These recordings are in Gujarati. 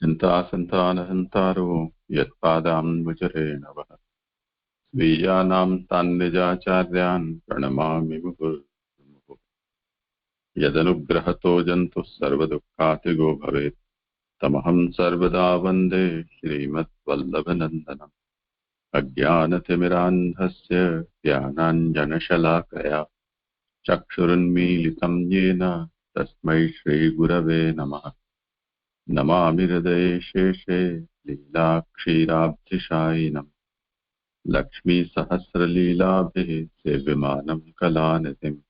चिन्तासन्तानहन्तारो यत्पादाम्बुजरेणवः स्वीयानां तान्निजाचार्यान् प्रणमामि मुहुर्मुहुः। यदनुग्रहतो जन्तुः सर्वदुःखातिगो भवेत् तमहं सर्वदा वन्दे श्रीमद्वल्लभनन्दनम्। अज्ञानतिमिरान्धस्य ज्ञानाञ्जनशलाकया चक्षुरुन्मीलितं येन तस्मै श्रीगुरवे नमः। नमामि हृदये शेषे लीलाक्षीराब्धिशायिनम् लक्ष्मीसहस्रलीलाभिः सेव्यमानं कलानिधिम्।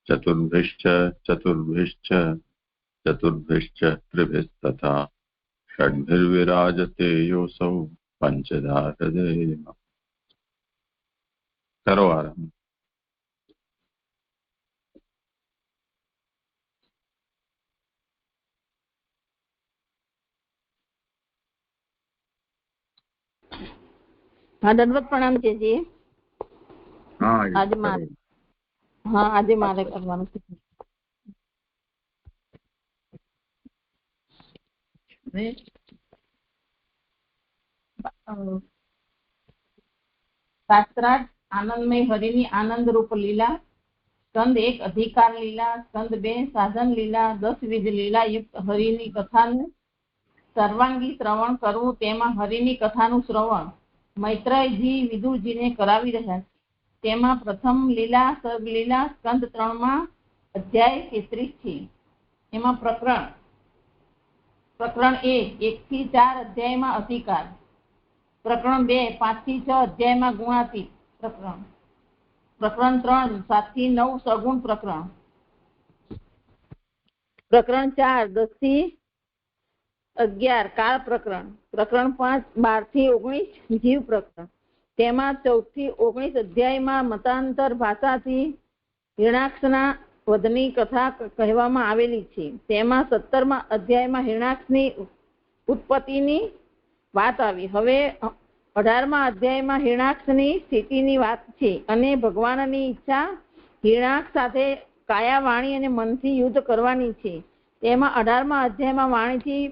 चतुर्भिश्च त्रिभिस्तथा षड्भिर्विराजते योऽसौ पञ्चधा हृदये नमः। करो आरम्भ। हाँ, दंडवत प्रणाम जी। आज मारे करवानुं छे। शास्त्रार्थ आनंदमय हरिनी आनंद रूप लीला, स्कंद 1 अधिकार लीला, स्कंद 2 साधन लीला, 10 विध लीला युक्त हरिनी कथाનું સર્વાંગી શ્રવણ કરવું, તેમાં હરિની કથાનું શ્રવણ મૈત્રેયજી વિદુરજીને કરાવી રહ્યા છે. તેમાં પ્રથમ લીલા સર્ગલીલા સ્કંદ 3 માં અધ્યાય 33 છે. એમાં પ્રકરણ 1 થી 4 અધ્યાયમાં અધિકાર, પ્રકરણ 2 5 થી 6 અધ્યાયમાં ગુણાતીત પ્રકરણ, પ્રકરણ 3 7 થી 9 સગુણ પ્રકરણ, પ્રકરણ 4 10 થી 11 કાળ પ્રકરણ, પ્રકરણ 5 12 થી 19 જીવ પ્રકરણ. તેમાં 14 થી 19 અધ્યાયમાં મતાંતર ભાષાથી હિરણાક્ષના વધની કથા કહેવામાં આવેલી છે. તેમાં 17મા અધ્યાયમાં હિરણાક્ષની ઉત્પત્તિની વાત આવી. હવે 18મા અધ્યાયમાં હિરણાક્ષની સ્થિતિની વાત છે અને ભગવાનની ઈચ્છા હિરણાક્ષ સાથે કાયા, વાણી અને મનથી યુદ્ધ કરવાની છે. તેમાં 18મા અધ્યાયમાં વાણીથી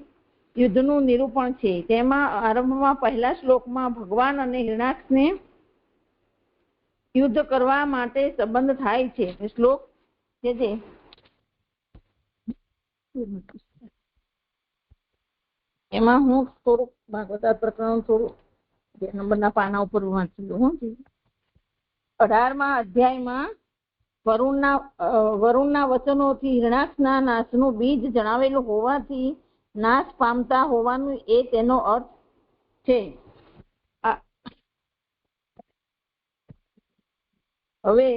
યુદ્ધનું નિરૂપણ છે. તેમાં આરંભમાં પહેલા શ્લોકમાં ભગવાન અને હિરણાક્ષને યુદ્ધ કરવા માટે સંબંધ થાય છે. શ્લોક છે જે એમાં હું થોડુંક ભાગવતા પ્રકરણ થોડું 2 નંબરના પાના ઉપર વાંચેલું. 18મા અધ્યાયમાં વરુણના વચનોથી હિરણાક્ષના નાશનું બીજ જણાવેલું હોવાથી નાશ પામતા હોવાનું એ તેનો અર્થ છે. હવે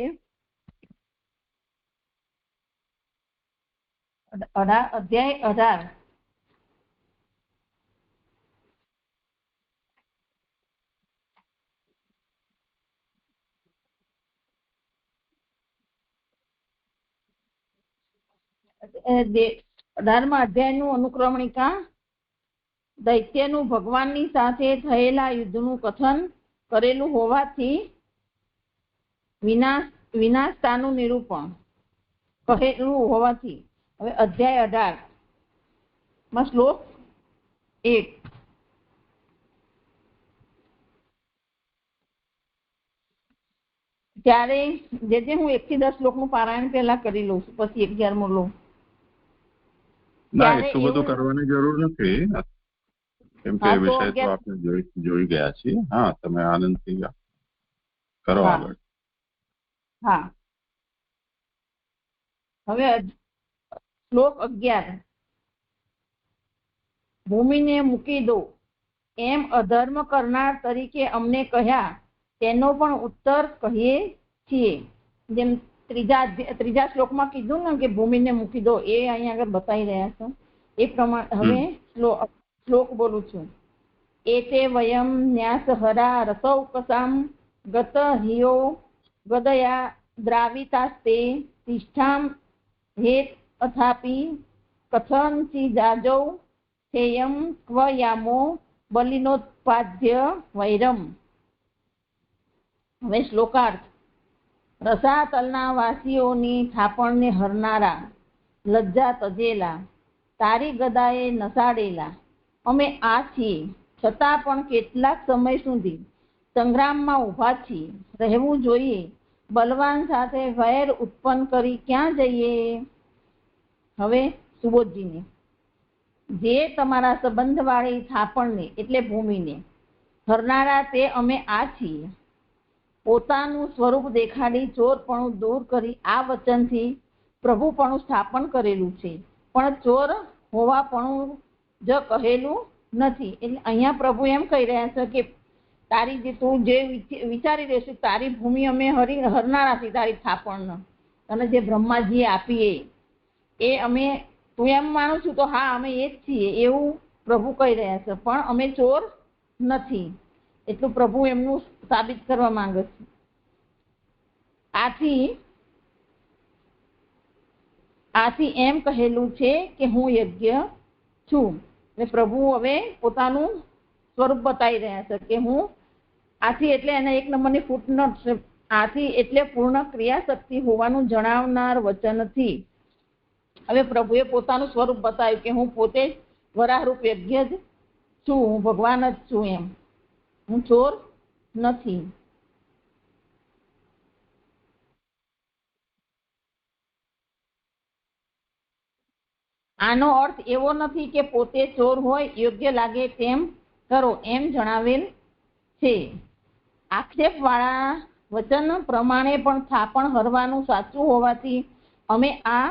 અધ્યાય 18 18મા અધ્યાયનું અનુક્રમણિકા દૈત્યનું ભગવાનની સાથે થયેલા યુદ્ધનું કથન કરેલું હોવાથી વિનાશતાનું નિરૂપણ કહેલું હોવાથી. હવે અધ્યાય 18માં શ્લોક 1. ત્યારે જે હું 1 થી 10 શ્લોકનું પારાયણ પહેલા કરી લઉં છું, પછી 11મો લઉં. એટલું બધું કરવાની જરૂર નથી, કેમ કે વિષય તો આપણે જોઈ ગયા છીએ. હા, તમે આનંદથી કરો આગળ. હા, હવે શ્લોક 11. ભૂમિને મૂકી દો એમ અધર્મ કરનાર તરીકે અમને કહ્યા, તેનો પણ ઉત્તર કહીએ છીએ. જેમ ત્રીજા શ્લોકમાં કીધું ને કે ભૂમિને મૂકી દો, એ અહીંયા આગળ બતાવી રહ્યા છો એ પ્રમાણે હવે શ્લોક બોલું છું. એતે વયમ ન્યાસહરા રસૌકસામ ગત હિયો ગદયા દ્રાવિતાસ્તે તિષ્ઠામ હેત અથાપી કથંચી જાજૌ થેયમ ક્વ યામો બલિનોત્પાદ્ય વૈરમ. હવે શ્લોકાર્થ. રસાતલના વાસીઓની થાપણને હરનારા, લજ્જા તજેલા, તારી ગદાએ નસાડેલા, અમે આ છીએ, છતાં પણ કેટલાક સમય સુધી સંગ્રામમાં ઊભા છીએ. રહેવું જોઈએ. બલવાન સાથે વૈર ઉત્પન્ન કરી ક્યાં જઈએ? હવે સુબોધજીને, જે તમારા સંબંધવાળી થાપણને એટલે ભૂમિને હરનારા તે અમે આ છીએ. પોતાનું સ્વરૂપ દેખાડી ચોરપણું દૂર કરી આ વચનથી પ્રભુપણું સ્થાપન કરેલું છે, પણ ચોર હોવાપણું જ કહેલું નથી. એટલે અહીંયા પ્રભુ એમ કહી રહ્યા છે કે તારી જે તું જે વિચારી રહેશું તારી ભૂમિ અમે હરનારા છીએ, તારી થાપણ અને જે બ્રહ્માજીએ આપીએ એ અમે તું એમ માનું છું તો હા અમે એ જ છીએ એવું પ્રભુ કહી રહ્યા છે, પણ અમે ચોર નથી. એટલું પ્રભુ એમનું સાબિત કરવા માંગે છે. આથી એમ કહેલું છે કે હું યજ્ઞ છું. પ્રભુ હવે પોતાનું સ્વરૂપ બતાવી રહ્યા છે કે હું આથી એટલે એને 1 નંબરની ફૂટનોટ છે. આથી એટલે પૂર્ણ ક્રિયાશક્તિ હોવાનું જણાવનાર વચનથી હવે પ્રભુએ પોતાનું સ્વરૂપ બતાવ્યું કે હું પોતે જ વરાહરૂપ યજ્ઞ જ છું, હું ભગવાન જ છું, એમ હું ચોર નથી. આનો અર્થ એવો નથી કે પોતે ચોર હોય યોગ્ય લાગે તેમ કરો એમ જણાવેલ છે. આક્ષેપવાળા વચન પ્રમાણે પણ થાપણ હરવાનું સાચું હોવાથી અમે આ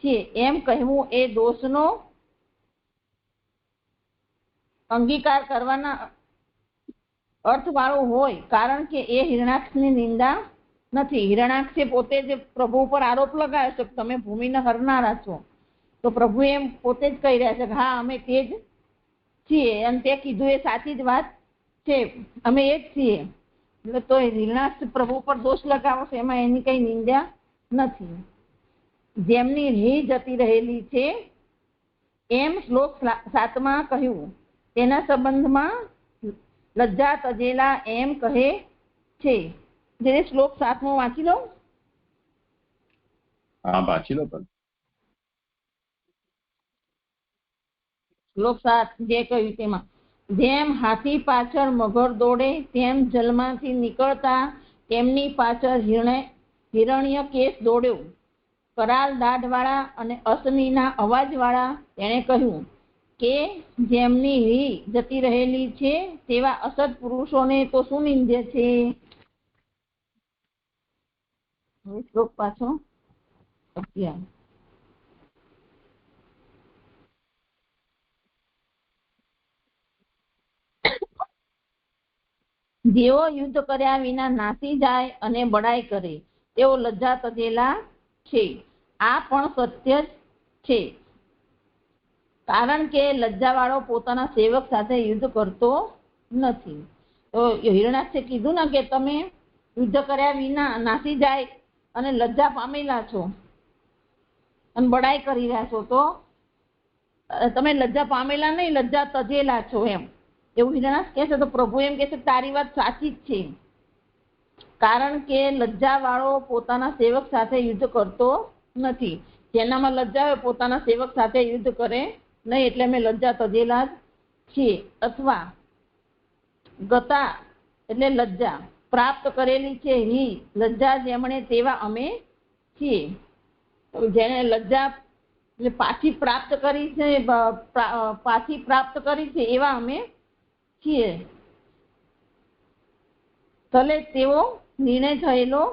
છીએ એમ કહેવું એ દોષનો અંગીકાર કરવાના અર્થવાળું હોય, કારણ કે એ હિરણાક્ષની નિંદા નથી. હિરણાક્ષે પોતે જ પ્રભુ ઉપર આરોપ લગાવ્યો છે કે તમે ભૂમિને હરનારા છો, તો પ્રભુ એમ પોતે જ કહી રહ્યા છે કે હા અમે તે જ છીએ, અને તે કીધું એ સાચી જ વાત છે, અમે એ જ છીએ. એટલે તો હિરણાક્ષ પ્રભુ પર દોષ લગાવો છે, એમાં એની કઈ નિંદા નથી. જેમની રીહ જતી રહેલી છે એમ શ્લોક 7માં કહ્યું, તેના સંબંધમાં લજ્જા તજેલા એમ કહે છે. જે શ્લોક 7મો વાંચી લો. હા વાંચી લો. પણ શ્લોક 7 જે કહ્યું તેમાં, જેમ હાથી પાછળ મગર દોડે તેમ જલમાંથી નીકળતા તેમની પાછળ હિરણ્ય કેશ દોડ્યો. કરાલ દાઢવાળા અને અસમીના અવાજવાળા તેણે કહ્યું કે જેમની રીહ જતી રહેલી છે તેવા અસત પુરુષોને તો શું નિંદ્ય છે. શ્લોક પાછો 11. જેઓ યુદ્ધ કર્યા વિના નાસી જાય અને બડાઈ કરે તેઓ લજ્જા તજેલા છે. આ પણ સત્ય જ છે, કારણ કે લજ્જાવાળો પોતાના સેવક સાથે યુદ્ધ કરતો નથી. તો હિરણાક્ષે કીધું ને કે તમે યુદ્ધ કર્યા વિના નાસી જાય અને લજ્જા પામેલા છો અને બડાઈ કરી રહ્યા છો, તો તમે લજ્જા પામેલા નહીં, લજ્જા તજેલા છો એમ એવું હિરણાક્ષ કહે છે. તો પ્રભુ એમ કહે છે તારી વાત સાચી જ છે, કારણ કે લજ્જાવાળો પોતાના સેવક સાથે યુદ્ધ કરતો નથી. જેનામાં લજ્જા હોય પોતાના સેવક સાથે યુદ્ધ કરે નહીં, એટલે અમે લજ્જા તજેલા જ છીએ. અથવા ગતા એટલે લજ્જા પ્રાપ્ત કરેલી છે, હિ લજ્જા જેમણે તેવા અમે છીએ. જેને લજ્જા પાછી પ્રાપ્ત કરી છે, પાછી પ્રાપ્ત કરી છે એવા અમે છીએ. ભલે તેવો નિર્ણય થયેલો,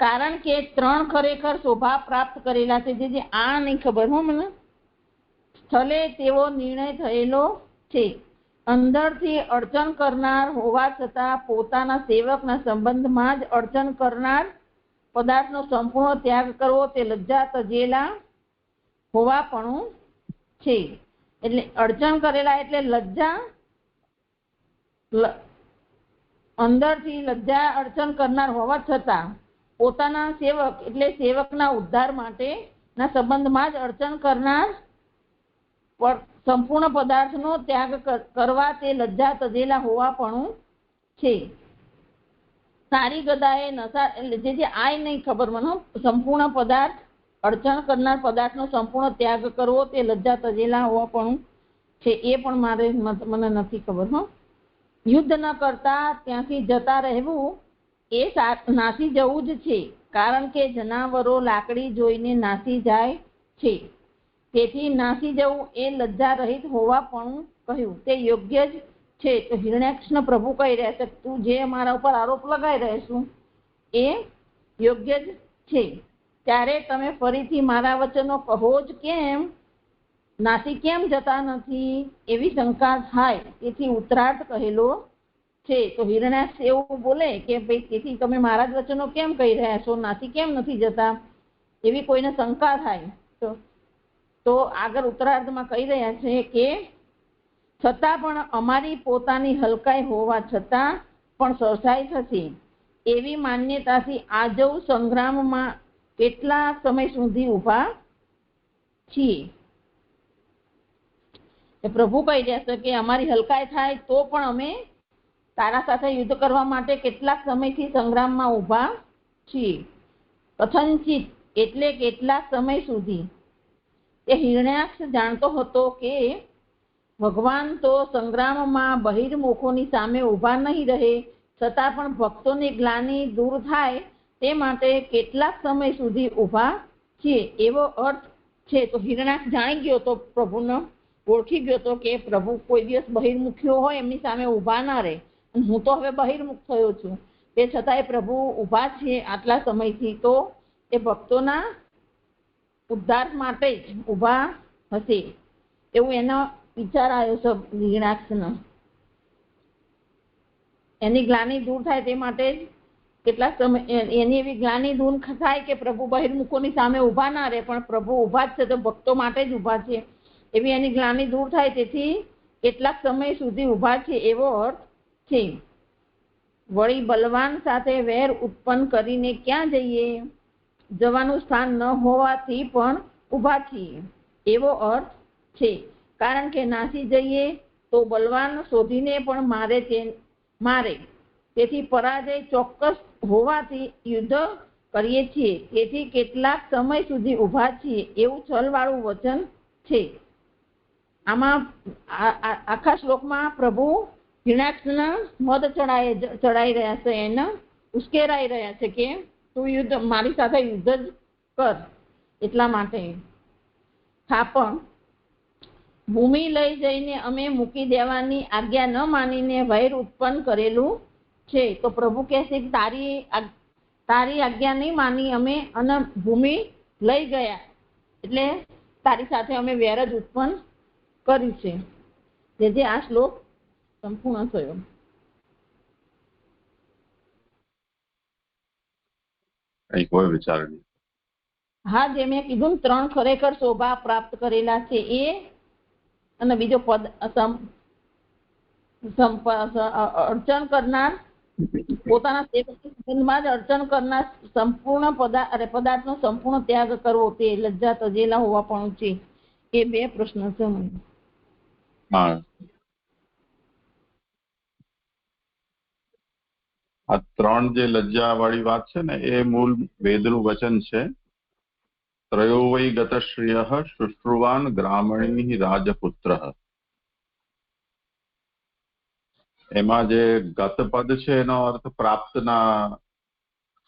કારણ કે 3 ખરેખર શોભા પ્રાપ્ત કરેલા છે. જે આ નહીં ખબર હો મને. સ્થલે તેવો નિર્ણય થયેલો છે. અંદરથી અડચણ કરનાર હોવા છતાં પોતાના સેવકના સંબંધમાં જ અડચણ કરનાર પદાર્થનો સંપૂર્ણ ત્યાગ કરવો તે લજ્જા તજેલા હોવાપણું છે. એટલે અડચણ કરેલા એટલે લજ્જા, અંદરથી લજ્જા અડચણ કરનાર હોવા છતાં પોતાના સેવક એટલે સેવકના ઉદ્ધાર માટેના સંબંધમાં જ અડચણ કરનાર સંપૂર્ણ પદાર્થનો ત્યાગ કરવા તે લજ્જા તજેલા હોવાપણું છે. સારી ગદાએ નશા એટલે જે આય નહીં ખબર મને, સંપૂર્ણ પદાર્થ અડચણ કરનાર પદાર્થનો સંપૂર્ણ ત્યાગ કરવો તે લજ્જા તજેલા હોવાપણું છે એ પણ મને નથી ખબર. યુદ્ધ ન કરતા ત્યાંથી જતા રહેવું એ નાસી જવું જ છે, કારણ કે જનાવરો લાકડી જોઈને નાસી જાય છે, તેથી નાસી જવું એ લજ્જા રહિત હોવા પણ કહ્યું તે યોગ્ય જ છે. તો હિરણ્યાક્ષને પ્રભુ કહી રહ્યા છે, તું જે મારા ઉપર આરોપ લગાઈ રહેશું એ યોગ્ય જ છે, ત્યારે તમે ફરીથી મારા વચનો કહો જ કેમ, નાસી કેમ જતા નથી એવી શંકા થાય, તેથી ઉત્તરાર્થ કહેલો છે. તો હિરણ્યાક્ષ એવું બોલે કે ભાઈ તેથી તમે મારા જ વચનો કેમ કહી રહ્યા છો, નાસી કેમ નથી જતા, એવી કોઈને શંકા થાય. તો આગળ ઉત્તરાર્ધમાં કહી રહ્યા છે કે છતાં પણ અમારી પોતાની હલકાઈ હોવા છતાં પણ સરસાઈ થશે એવી માન્યતાથી આજવ સંગ્રામમાં કેટલા સમય સુધી ઊભા છીએ. પ્રભુ કહી રહ્યા છે કે અમારી હલકાઈ થાય તો પણ અમે તારા સાથે યુદ્ધ કરવા માટે કેટલાક સમયથી સંગ્રામમાં ઊભા છીએ. કથનચિત એટલે કેટલાક સમય સુધી. તે હિરણ્યાક્ષ જાણતો હતો કે ભગવાન તો સંગ્રામમાં બહિર્મુખોની સામે ઊભા નહીં રહે, છતાં પણ ભક્તોની ગ્લાની દૂર થાય તે માટે કેટલાક સમય સુધી ઊભા છીએ એવો અર્થ છે. તો હિરણ્યાક્ષ જાણી ગયો તો પ્રભુનો ઓળખી ગયો તો કે પ્રભુ કોઈ દિવસ બહિર્મુખીઓ હોય એમની સામે ઊભા ના રહે, હું તો હવે બહિર્મુખ થયો છું, તે છતાંય પ્રભુ ઊભા છે આટલા સમયથી, તો એ ભક્તોના ઉદ્ધાર માટે જ ઊભા હશે એવું એનો વિચાર આવ્યો છે હિરણ્યાક્ષનો. એની ગ્લાની દૂર થાય તે માટે જ કેટલાક સમય એની એવી ગ્લાની દૂર થાય કે પ્રભુ બહિર્મુખોની સામે ઊભા ના રહે, પણ પ્રભુ ઊભા જ છે તો ભક્તો માટે જ ઊભા છે એવી એની ગ્લાની દૂર થાય, તેથી કેટલાક સમય સુધી ઊભા છે એવો અર્થ છે. વળી બલવાન સાથે વેર ઉત્પન્ન કરીને ક્યાં જઈએ, જવાનું સ્થાન ન હોવાથી પણ ઊભા છીએ એવો અર્થ છે, કારણ કે નાસી જઈએ તો બલવાન શોધીને પણ મારે, તેથી પરાજય ચોક્કસ હોવાથી યુદ્ધ કરીએ છીએ, તેથી કેટલાક સમય સુધી ઊભા છીએ એવું છલવાળું વચન છે. આમાં આખા શ્લોકમાં પ્રભુ હિરણ્યાક્ષના મદ ચડાઈ રહ્યા છે, એને ઉશ્કેરાઈ રહ્યા છે કે તું યુદ્ધ મારી સાથે યુદ્ધ જ કર. એટલા માટે હા પણ ભૂમિ લઈ જઈને અમે મૂકી દેવાની આજ્ઞા ન માનીને વૈર ઉત્પન્ન કરેલું છે. તો પ્રભુ કહે છે કે તારી આજ્ઞા નહીં માની અમે અને ભૂમિ લઈ ગયા, એટલે તારી સાથે અમે વેર જ ઉત્પન્ન કર્યું છે. જેથી આ શ્લોક સંપૂર્ણ થયો. કોઈ વિચાર નહીં. હા, જે મેં કીધું 3 ખરેખર શોભા પ્રાપ્ત કરેલા છે એ, અને બીજો પદ અર્ચન કરનાર પોતાના સેવકમાં જ અર્ચન કરનાર સંપૂર્ણ પદાર્થનો સંપૂર્ણ ત્યાગ કરવો તે લજ્જા તજેલા હોવા પણ છે. એ 2 પ્રશ્ન છે મને. હા, આ 3 જે લજ્જા વાળી વાત છે ને એ મૂળ વેદનું વચન છે. ત્રયો વૈ ગતશ્રિયઃ શુશ્રુવાન ગ્રામણી રાજપુત્ર. એમાં જે ગત પદ છે એનો અર્થ પ્રાપ્તના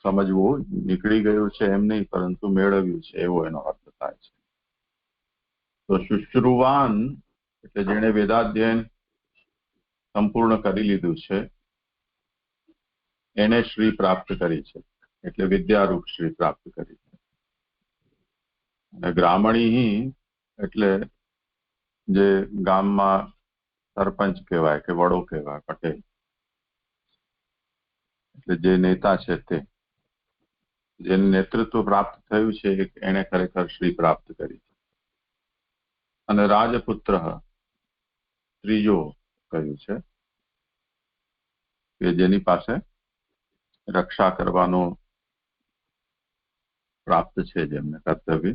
સમજવો, નીકળી ગયું છે એમ નહીં, પરંતુ મેળવ્યું છે એવો એનો અર્થ થાય છે. તો શુશ્રુવાન એટલે જેણે વેદાધ્યયન સંપૂર્ણ કરી લીધું છે એને શ્રી પ્રાપ્ત કરી છે, એટલે વિદ્યારૂપ શ્રી પ્રાપ્ત કરી છે. અને ગ્રામણી એટલે જે ગામમાં સરપંચ કહેવાય કે વડો કહેવાય, પટેલ, એટલે જે નેતા છે તે, જેને નેતૃત્વ પ્રાપ્ત થયું છે એને ખરેખર શ્રી પ્રાપ્ત કરી છે. અને રાજપુત્ર ત્રીજો કહ્યું છે કે જેની પાસે રક્ષા કરવાનો પ્રાપ્ત છે, જેમને કર્તવ્ય,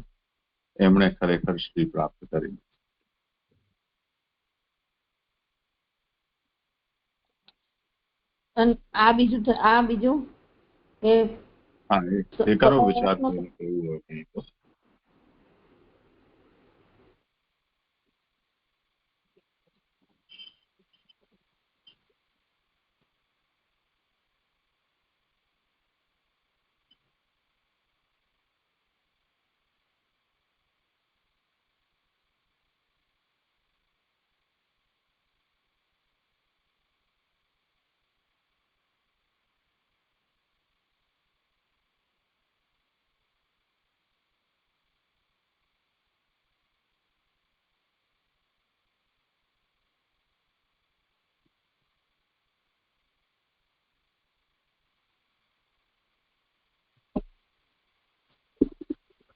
એમણે ખરેખર શ્રી પ્રાપ્ત કરી. આ બીજું કે હા, એ કરો વિચાર કેવું હોય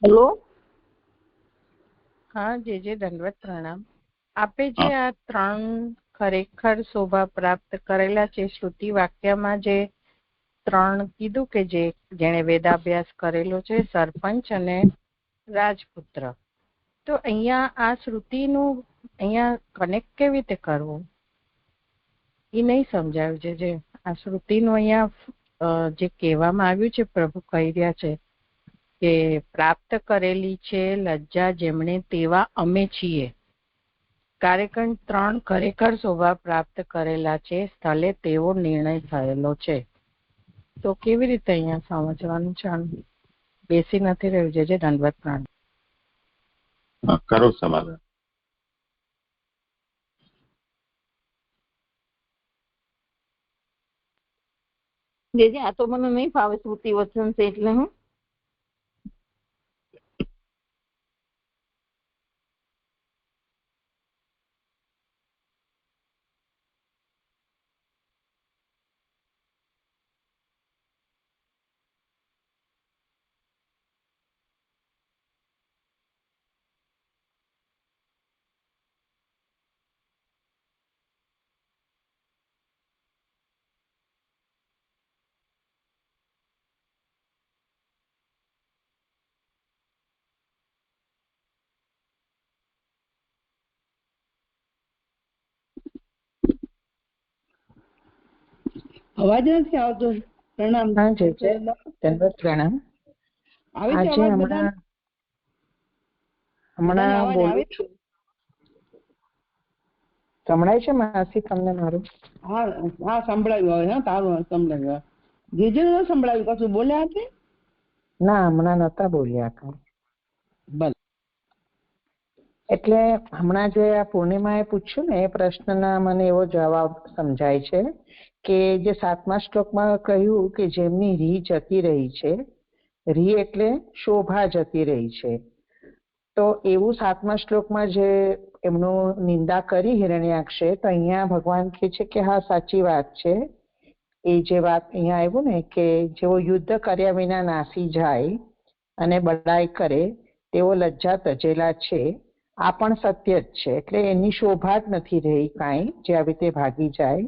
હેલો. હા, જે દંડવત પ્રણામ. આપે જે આ 3 ખરેખર શોભા પ્રાપ્ત કરેલા છે, શ્રુતિ વાક્યમાં જે 3 કીધું કે જેણે વેદાભ્યાસ કરેલો છે, સરપંચ અને રાજપુત્ર, તો અહીંયા આ શ્રુતિનું અહીંયા કનેક્ટ કેવી રીતે કરવું એ નહીં સમજાયું છે. જે આ શ્રુતિનું અહીંયા જે કહેવામાં આવ્યું છે, પ્રભુ કહી રહ્યા છે કે પ્રાપ્ત કરેલી છે લજ્જા જેમણે તેવા અમે છીએ. કાર્યકર 3 ખરેખર શોભા પ્રાપ્ત કરેલા છે, સ્થળે તેવો નિર્ણય થયેલો છે. તો કેવી રીતે અહીંયા સમજવાનું છે? બેસી નથી રહ્યું છે. દંડવત પ્રણામ. કરો સમાધાન. આ તો મને નહીં ફાવે, શ્રુતિ વચન છે એટલે હું અવાજ નથી આવતો. પ્રણામ. દંડવત પ્રણામ. આવે છે આજે અવાજ બધાને? હમણાં અવાજ બોલું આવે? છું. સંભળાય છે માસી તમને મારું? હા હા, સંભળાયું હવે. હા, તારું સંભળાયું. જે ન સંભળાયું કશું બોલ્યા હતી? ના, હમણાં નતા બોલ્યા કઈ. ભલે. એટલે હમણાં જે આ પૂર્ણિમાએ પૂછ્યું ને એ પ્રશ્નના મને એવો જવાબ સમજાય છે કે જે 7મા શ્લોકમાં કહ્યું કે જેમની રી જતી રહી છે, રી એટલે શોભા જતી રહી છે, તો એવું 7મા શ્લોકમાં જે એમનું નિંદા કરી હિરણ્યાક્ષે, તો અહીંયા ભગવાન કહે છે કે હા, સાચી વાત છે. એ જે વાત અહીંયા આવ્યું ને કે જેઓ યુદ્ધ કર્યા વિના નાસી જાય અને બડાઈ કરે તેઓ લજ્જા તજેલા છે, આ પણ સત્ય જ છે. એટલે એની શોભા જ નથી રહી કાંઈ, જે આવી રીતે ભાગી જાય.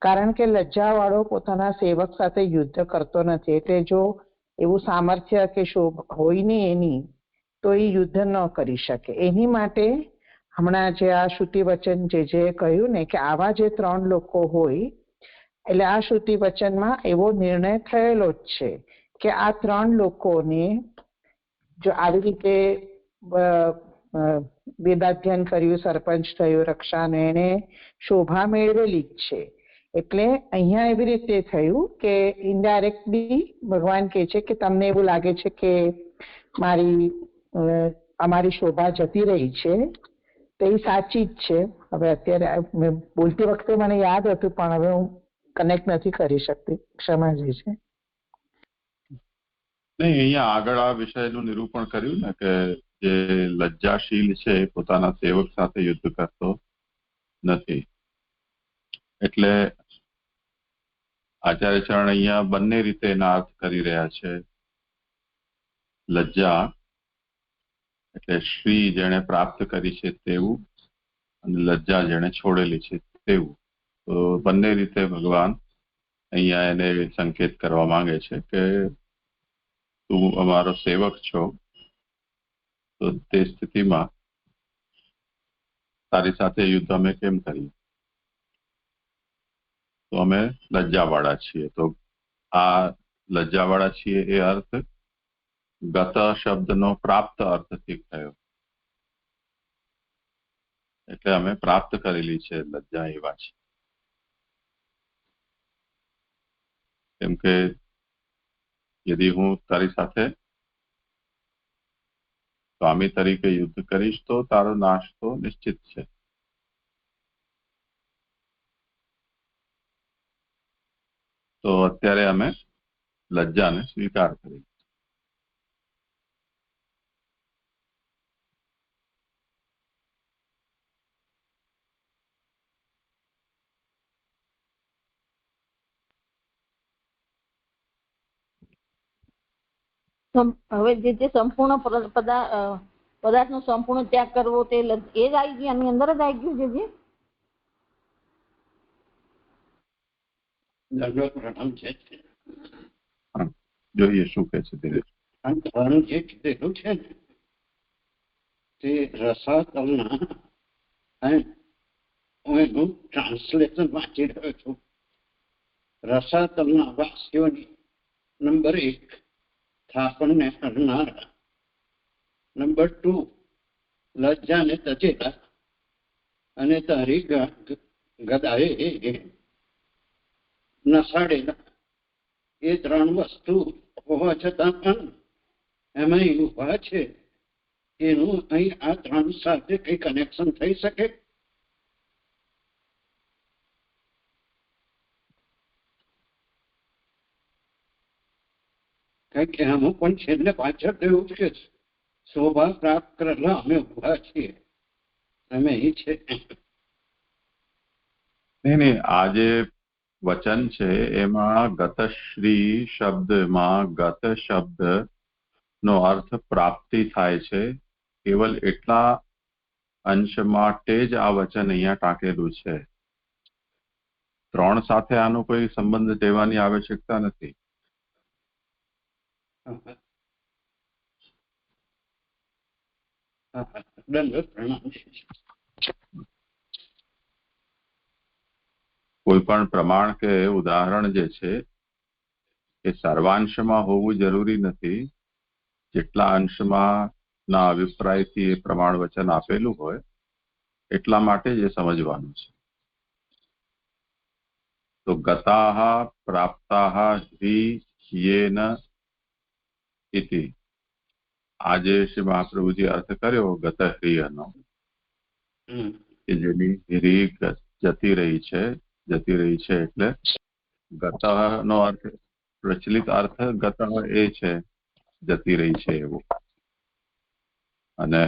કારણ કે લજ્જાવાળો પોતાના સેવક સાથે યુદ્ધ કરતો નથી. એટલે જો એવું સામર્થ્ય કે શોભા હોય નહીં એની, તો એ યુદ્ધ ન કરી શકે. એની માટે હમણાં જે આ શ્રુતિ વચન જે કહ્યું ને કે આવા જે 3 લોકો હોય, એટલે આ શ્રુતિ વચનમાં એવો નિર્ણય થયેલો જ છે કે આ 3 લોકોને જો આવી રીતે વેદાધ્યયન કર્યું, સરપંચ થયું, રક્ષાને, એને શોભા મેળવેલી જ છે. એટલે અહીંયા એવી રીતે થયું કે ઇનડાયરેક્ટલી ભગવાન કહે છે કે તમને એવું લાગે છે કે અમારી શોભા જતી રહી છે, તો એ સાચી જ છે. હવે અત્યારે બોલતી વખતે મને યાદ હતું, પણ હવે હું કનેક્ટ નથી કરી શકતી, ક્ષમાજી છે. નહીં, અહીંયા આગળ આ વિષયનું નિરૂપણ કર્યું ને કે જે લજ્જાશીલ છે એ પોતાના સેવક સાથે યુદ્ધ કરતો નથી. એટલે આચાર્ય ચરણ અહીંયા બંને રીતે એના અર્થ કરી રહ્યા છે. લજ્જા એટલે શ્રી જેણે પ્રાપ્ત કરી છે તેવું, અને લજ્જા જેણે છોડેલી છે તેવું. તો બંને રીતે ભગવાન અહીંયા એને સંકેત કરવા માંગે છે કે તું અમારો સેવક છો, તો તે સ્થિતિમાં તારી સાથે યુદ્ધ અમે કેમ કરીએ? તો અમે લજ્જાવાળા છીએ. તો આ લજ્જાવાળા છીએ એ અર્થ ગત શબ્દનો પ્રાપ્ત અર્થથી થયો. એટલે અમે પ્રાપ્ત કરેલી છે લજ્જા, એવા છે. કેમ કે યદી હું તારી સાથે સ્વામી તરીકે યુદ્ધ કરીશ તો તારો નાશ તો નિશ્ચિત છે. તો અત્યારે અમે લજ્જાને સ્વીકાર કરી. હવે જે સંપૂર્ણ પદાર્થનો સંપૂર્ણ ત્યાગ કરવો તે એ જ આવી ગયું, આની અંદર જ આવી ગયું જે જોઈએ શું કે છે ધીરે જે કીધેલું છે ને તે રસાતલના, હું એનું ટ્રાન્સલેશન વાંચી રહ્યો છું. રસાતલના વાસીઓની નંબર 1 થાપણને હરનારા, નંબર 2 લજ્જાને તજેલા અને તારી ગદાએ નસાડેલા. એ 3 વસ્તુ હોવા છતાં પણ એમાં ઉભા છે. એનું અહીં આ 3 સાથે કઈ કનેક્શન થઈ શકે? કઈક એમાં પણ છેલ્લે પાછળ એવું છે, શોભા પ્રાપ્ત કરેલા અમે ઉભા છીએ, અમે અહીં છે. નહીં, આ જે વચન છે એમાં ગતશ્રી શબ્દમાં ગત શબ્દ નો અર્થ પ્રાપ્તિ થાય છે. કેવલ એટલા અંશ માટે જ આ વચન અહીંયા ટાંકેલું છે. 3 સાથે આનો કોઈ સંબંધ લેવાની આવશ્યકતા નથી. કોઈ પણ પ્રમાણ કે ઉદાહરણ જે છે એ સર્વાંશમાં હોવું જરૂરી નથી. જેટલા અંશમાં ના અભિપ્રાયથી એ પ્રમાણ વચન આપેલું હોય એટલા માટે જ એ સમજવાનું છે. તો ગતાઃ પ્રાપ્તાઃ હિ યેન ઇતિ, આજે શ્રી મહાપ્રભુજી અર્થ કર્યો ગત હિયનો, કે જેની હિરી જતી રહી છે એટલે ગત નો અર્થ, પ્રચલિત અર્થ ગત એ છે જતી રહી છે એવો, અને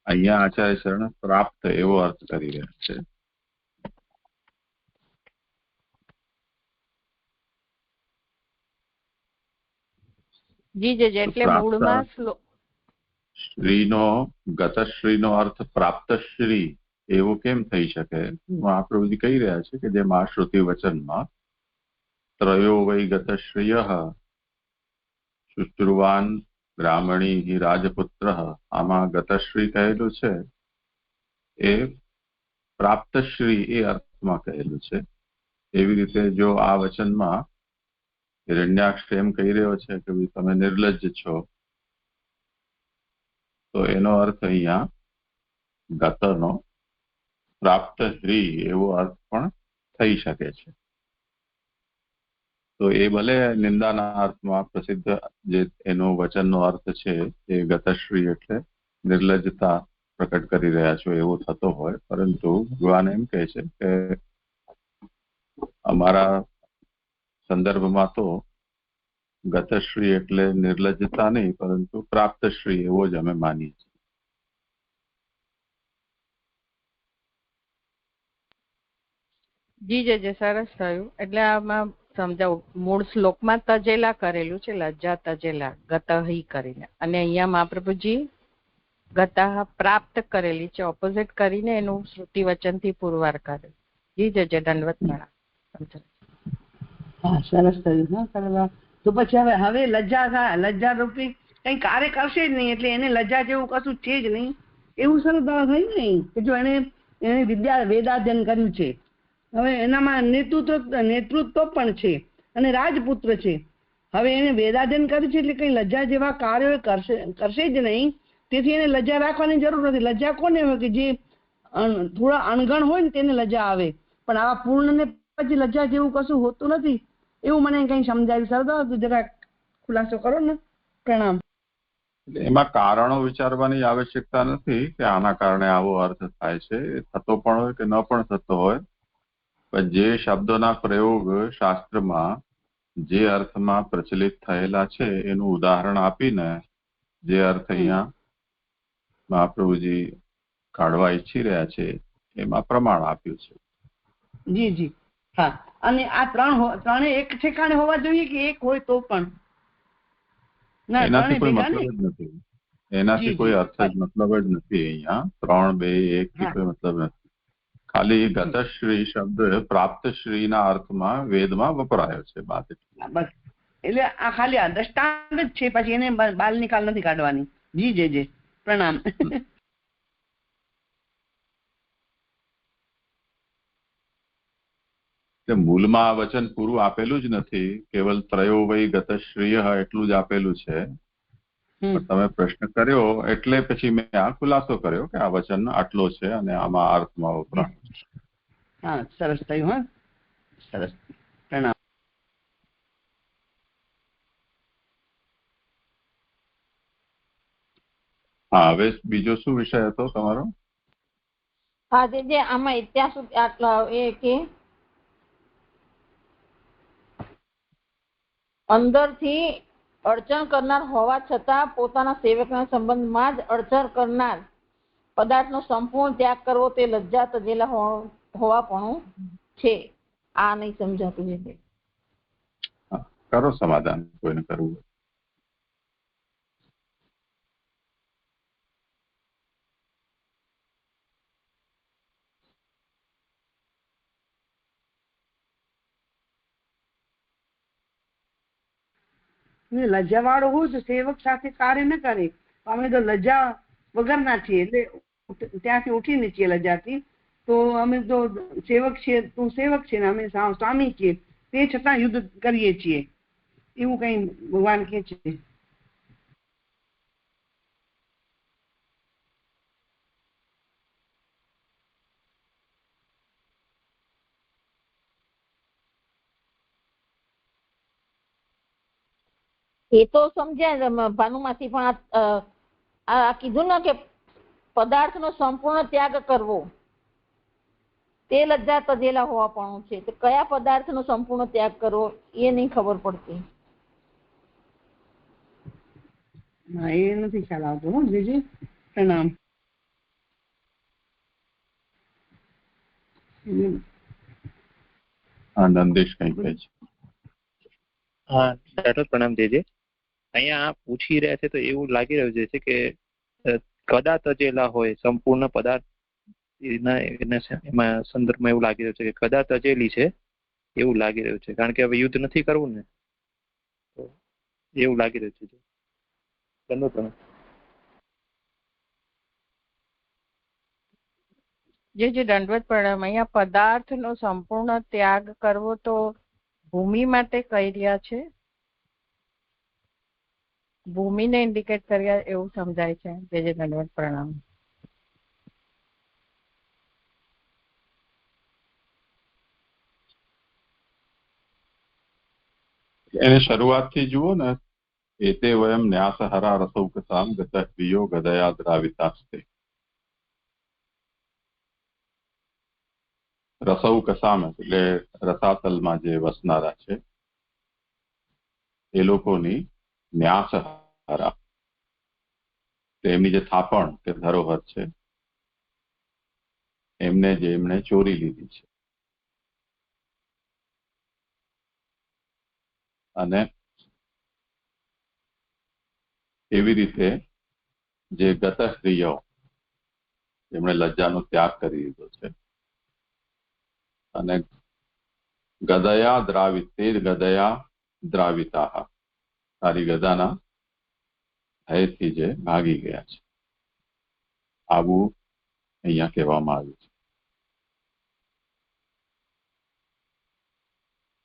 અહીંયા આચાર્ય શરણ પ્રાપ્ત એવો અર્થ કરી રહ્યા છે. એટલે મૂળમાં શ્રીનો ગતશ્રીનો અર્થ પ્રાપ્તશ્રી એવું કેમ થઈ શકે? મહાપ્રભુજી કહી રહ્યા છે કે જેમ આ શ્રુતિ વચનમાં ત્રયો વૈ ગતશ્રિયઃ શુશ્રુવાન બ્રાહ્મણી હિ રાજપુત્ર, આમાં ગતશ્રી કહેલું છે એ પ્રાપ્તશ્રી એ અર્થમાં કહેલું છે. એવી રીતે જો આ વચનમાં હિરણ્યાક્ષ એમ કહી રહ્યો છે કે તમે નિર્લજ્જ છો, તો એનો અર્થ અહીંયા ગતનો પ્રાપ્તશ્રી એવો અર્થ પણ થઈ શકે છે. તો એ ભલે નિંદાના અર્થમાં પ્રસિદ્ધ જે એનો વચનનો અર્થ છે એ ગતશ્રી એટલે નિર્લજ્જતા પ્રકટ કરી રહ્યા છો એવો થતો હોય, પરંતુ ભગવાન એમ કહે છે કે અમારા સંદર્ભમાં તો ગતશ્રી એટલે નિર્લજ્જતા નહીં, પરંતુ પ્રાપ્તશ્રી એવો જ અમે માનીએ છીએ. જી સરસ થયું. એટલે આમાં સમજાવું, મૂળ શ્લોકમાં તજેલા કરેલું છે, લજ્જા તજેલા ગતહી કરીને, અને અહીંયા મહાપ્રભુજી ગતઃ પ્રાપ્ત કરેલી છે, ઓપોઝિટ કરીને એનું શ્રુતિ વચનથી પુરવાર કરે. જી દંડવત પ્રણામ. હા, સરસ થયું. હા, કરવા તો પછી હવે લજ્જા રૂપી કઈ કાર્ય કરશે જ નહીં, એટલે એને લજ્જા જેવું કશું છે જ નહીં એવું સરસ થયું નહીં. કે જો એને વિદ્યા વેદાધ્યન કર્યું છે, હવે એનામાં નેતૃત્વ પણ છે અને રાજપુત્ર છે. હવે એને વેદાધ્યન કર્યું છે એટલે કઈ લજ્જા જેવા કાર્યો કરશે જ નહીં. તેથી એને લજ્જા રાખવાની જરૂર નથી. લજ્જા કોને હોય? કે જે થોડા અણગણ હોય ને તેને લજ્જા આવે, પણ આવા પૂર્ણ ને પછી લજ્જા જેવું કશું હોતું નથી એવું મને કઈ સમજાવ્યું. સરદાર તું જરા ખુલાસો કરો ને. પ્રણામ. એમાં કારણો વિચારવાની આવશ્યકતા નથી કે આના કારણે આવો અર્થ થાય છે. થતો પણ હોય કે ન પણ થતો હોય, પણ જે શબ્દોના પ્રયોગ શાસ્ત્રમાં જે અર્થમાં પ્રચલિત થયેલા છે એનું ઉદાહરણ આપીને જે અર્થ અહીંયા મહાપ્રભુજી કાઢવા ઈચ્છી રહ્યા છે એમાં પ્રમાણ આપ્યું છે. જી હા. અને આ ત્રણે એક ઠેકાણે હોવા જોઈએ કે એક હોય તો પણ? ના એનાથી ત્રણે કોઈ ભેગા મતલબ ને. જ નથી, એનાથી જી કોઈ જી અર્થ જ મતલબ જ નથી. અહીંયા 3, 2, 1 થી હા કોઈ મતલબ નથી. ખાલી ગતશ્રી શબ્દ પ્રાપ્તશ્રીના અર્થમાં વેદમાં વપરાયો છે. વાત એટલી. બસ એટલે આ ખાલી આ દ્રષ્ટાંત જ છે, પછી એને બાલ નિકાલ નથી કાઢવાની. જી જે પ્રણામ. મૂળમાં આ વચન પૂરું આપેલું જ નથી, કેવલ ત્રયો વૈ ગતશ્રીય એટલું જ આપેલું છે. પણ તમે પ્રશ્ન કર્યો એટલે પછી મેં આ ખુલાસો કર્યો કે આ વચન આટલો છે અને આમાં અર્થમાં વપરાય. હા સરસ થયું. હા સરસ. પ્રણામ. હા, હવે બીજો શું વિષય હતો તમારો? હા જે આમાં ત્યાં સુધી આટલા એ કે અંદરથી અડચણ કરનાર હોવા છતાં પોતાના સેવકના સંબંધમાં જ અડચણ કરનાર પદાર્થનો સંપૂર્ણ ત્યાગ કરવો તે લજ્જા તજેલા હોવાપણું છે. આ નહીં સમજાતું છે. કરો સમાધાન, કોઈને કરવું. લજ્જા વાળો હોય તો સેવક સાથે કાર્ય ન કરે. અમે તો લજ્જા વગરના છીએ, એટલે ત્યાંથી ઉઠીને છીએ લજ્જાથી. તો અમે તો સેવક છીએ, તું સેવક છે ને અમે સ્વામી છીએ, તે છતાં યુદ્ધ કરીએ છીએ, એવું કઈ ભગવાન કે છે. એ તો સમજ્યા ભાનુમાંથી, પણ આ કીધું ને કે પદાર્થનો સંપૂર્ણ ત્યાગ કરવો તે લજ્જા તજેલા હોવાપણું છે. તો કયા પદાર્થનો સંપૂર્ણ ત્યાગ કરવો એ નહીં ખબર પડતી. હા એ નથી ખ્યાલ આવતો. હું જીજી પ્રણામ. નંદેશ કઈ કહે છે? હા ડોક્ટર પ્રણામ દેજે. અહીંયા પૂછી રહ્યા છે તો એવું લાગી રહ્યું છે કે કદાચ તજેલા હોય સંપૂર્ણ પદાર્થ, એમાં સંદર્ભમાં એવું લાગી રહ્યું છે કે કદાચ તજેલી છે એવું લાગી રહ્યું છે, કારણ કે હવે યુદ્ધ નથી કરવું ને, તો એવું લાગી રહ્યું છે. જે દંડવત પ્રણામ. અહીંયા પદાર્થનો સંપૂર્ણ ત્યાગ કરવો તો ભૂમિ માટે કહી રહ્યા છે, ભૂમિને ઇન્ડિકેટ કર્યા એવું સમજાય છે. જે દંડવત પ્રણામ. એને શરૂઆતથી જુઓ ને, એતે વયમ ન્યાસહરા રસૌકસામ ગતઃ ગદયા દ્રાવિતાસ્તે. રસૌકસામ એટલે રસાતલમાં જે વસનારા છે એ લોકોની ન્યાસહરા, એમની જે થાપણ કે ધરોહર છે એમને જે એમણે ચોરી લીધી છે, અને એવી રીતે જે ગત સ્ત્રીઓ જેમણે લજ્જાનો ત્યાગ કરી દીધો છે, અને ગદયા દ્રાવિત, તે ગદયા દ્રાવિતા, તારી ગદાના ભયથી જે ભાગી ગયા છે, આવું અહીંયા કહેવામાં આવ્યું છે.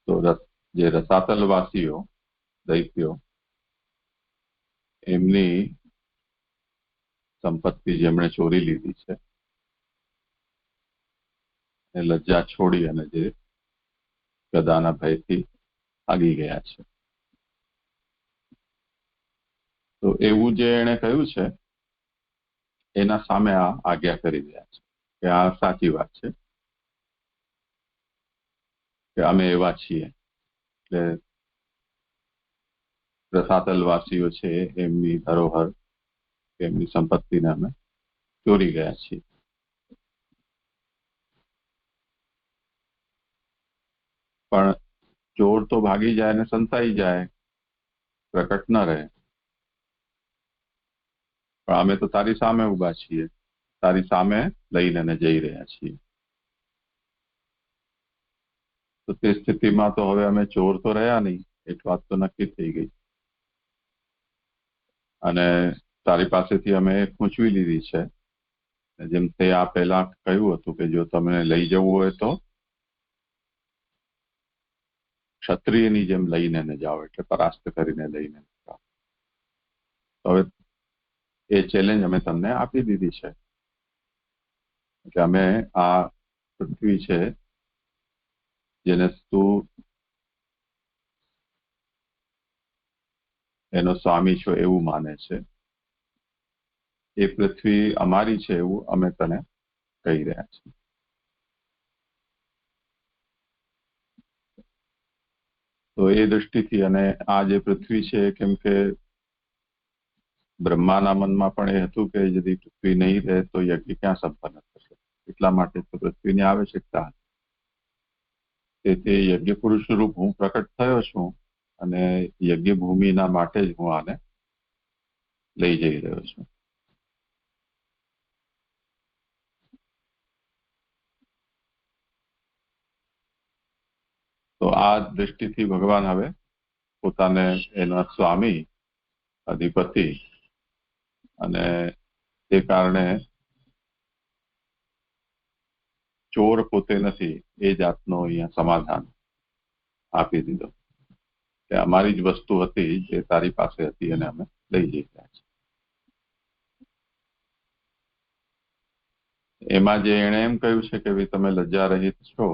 તો જે રસાતલવાસીઓ દૈત્યો, એમની સંપત્તિ જેમણે ચોરી લીધી છે એ લજ્જા છોડી અને જે ગદાના ભયથી ભાગી ગયા છે, તો એવું જે એણે કહ્યું છે એના સામે આ આજ્ઞા કરી રહ્યા છે કે આ સાચી વાત છે કે અમે એવા છીએ. એટલે રસાતલવાસીઓ છે એમની ધરોહર, એમની સંપત્તિને અમે ચોરી ગયા છીએ. પણ ચોર તો ભાગી જાય ને સંતાઈ જાય, પ્રકટ ન રહે. પણ અમે તો તારી સામે ઉભા છીએ, તારી સામે લઈને જઈ રહ્યા છીએ. તો તે સ્થિતિમાં તો હવે અમે ચોર તો રહ્યા નહીં, એક વાત તો નક્કી થઈ ગઈ. અને તારી પાસેથી અમે ખૂંચવી લીધી છે. જેમ તે આ પહેલા કહ્યું હતું કે જો તમને લઈ જવું હોય તો ક્ષત્રિયની જેમ લઈને ન જાઓ, એટલે પરાસ્ત કરીને લઈને જાઓ. હવે એ ચેલેન્જ અમે તમને આપી દીધી છે. એટલે અમે આ પૃથ્વી છે જેને તું એનો સ્વામી છો એવું માને છે, એ પૃથ્વી અમારી છે એવું અમે તને કહી રહ્યા છીએ. તો એ દૃષ્ટિથી અને આ જે પૃથ્વી છે, કેમ કે બ્રહ્માના મનમાં પણ એ હતું કે यदि પૃથ્વી નહીં રહે તો યજ્ઞ ક્યાં સંપન્ન થશે, એટલા માટે તો પૃથ્વીની આવશ્યકતા હતી. તેથી યજ્ઞ પુરુષ રૂપ હું પ્રકટ થયો છું અને યજ્ઞ ભૂમિના માટે જ હું આને લઈ જઈ રહ્યો છું. તો આ દૃષ્ટિથી ભગવાન હવે પોતાને એના સ્વામી, અધિપતિ અને તે કારણે ચોર પોતે નથી એ જાતનો અહીંયા સમાધાન આપી દીધો કે અમારી જ વસ્તુ હતી જે તારી પાસે હતી અને અમે લઈ જઈ રહ્યા છીએ. એમાં જે એણે એમ કહ્યું છે કે ભાઈ તમે લજ્જા રહિત છો,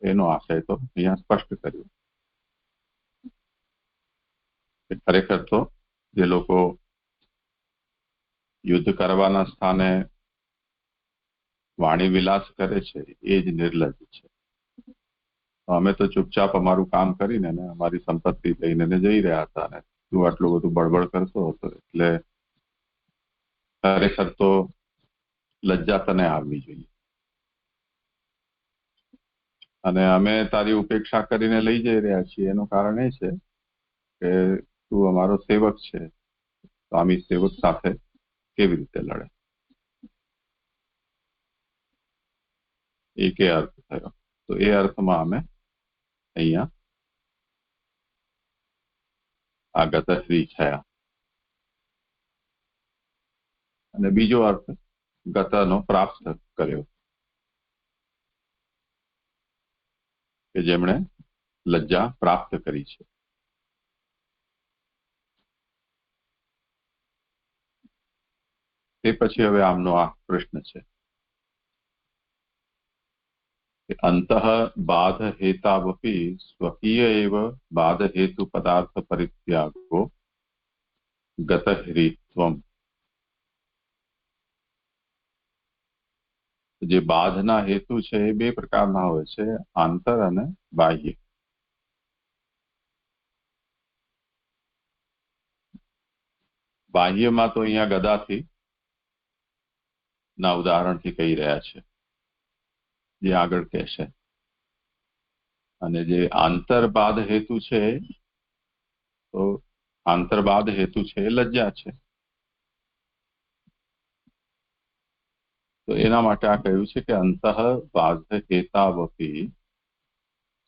એનો આશય તો અહીંયા સ્પષ્ટ કર્યું કે ખરેખર તો જે લોકો યુદ્ધ કરવાના સ્થાને વાણી વિલાસ કરે છે એ જ નિર્લજ છે. અમે તો ચૂપચાપ અમારું કામ કરીને અમારી સંપત્તિ લઈને જઈ રહ્યા હતા અને તું આટલું બધું બળબડ કરતો હતો, એટલે ખરેખર તો લજ્જા તને આવવી જોઈએ. અને અમે તારી ઉપેક્ષા કરીને લઈ જઈ રહ્યા છીએ એનું કારણ એ છે કે તું અમારો સેવક છે, સ્વામી સેવક સાથે કેવી રીતે લડે. એક એ અર્થ થયો. તો એ અર્થમાં અમે અહીંયા આ ગતશ્રી થયા. અને બીજો અર્થ ગતનો પ્રાપ્ત કર્યો કે જેમણે લજ્જા પ્રાપ્ત કરી છે. તે પછી હવે આમનો આ પ્રશ્ન છે કે અંતઃ બાધ હેતાવપી સ્વકીય એવ બાધ હેતુ પદાર્થ પરિત્યાગો ગતહ્રીત્વમ. જે બાધના હેતુ છે એ બે પ્રકારના હોય છે, આંતર અને બાહ્ય. બાહ્યમાં તો અહીંયા ગદાથી ના ઉદાહરણથી કહી રહ્યા છે, જે આગળ કહેશે. અને જે આંતરબાધ હેતુ છે, તો આંતરબાધ હેતુ છે એ લજ્જા છે. તો એના માટે આ કહ્યું છે કે અંતઃ બાધ હેતાવપી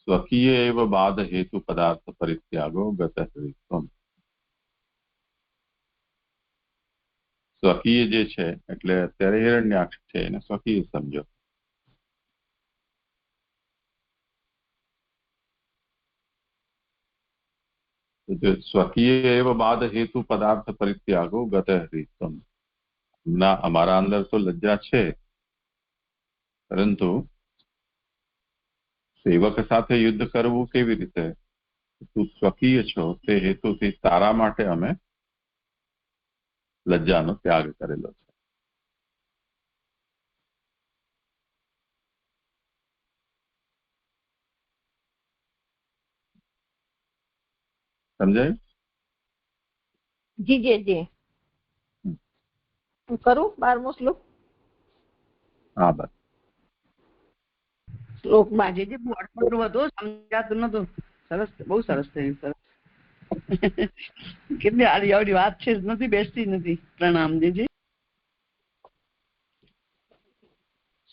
સ્વકીય એવ બાધ હેતુ પદાર્થ પરિત્યાગો ગતહ્રીત્વમ. સ્વકીય જે છે એટલે અત્યારે હિરણ્યાક્ષ છે એને સ્વકીય સમજો. સ્વકીય એવ બાધ હેતુ પદાર્થ પરિત્યાગો ગતહ્રીત્વમ. ના, અમારા અંદર તો લજ્જા છે, પરંતુ સેવક સાથે યુદ્ધ કરવું કેવી રીતે? તું સ્વકીય છો તે હેતુથી તારા માટે અમે લજ્જાનો ત્યાગ કરેલો છે. સમજાયું? જી જી જી. કરું 12મો શ્લોક? હા, બસ. શ્લોક આજે જે બોર્ડમાં હતું સમજાતું નતું. સરસ, બહુ સરસ થયું. સરસ. કેટલી આડી આવડી વાત છે, નથી બેસતી નથી. પ્રણામ દેજી.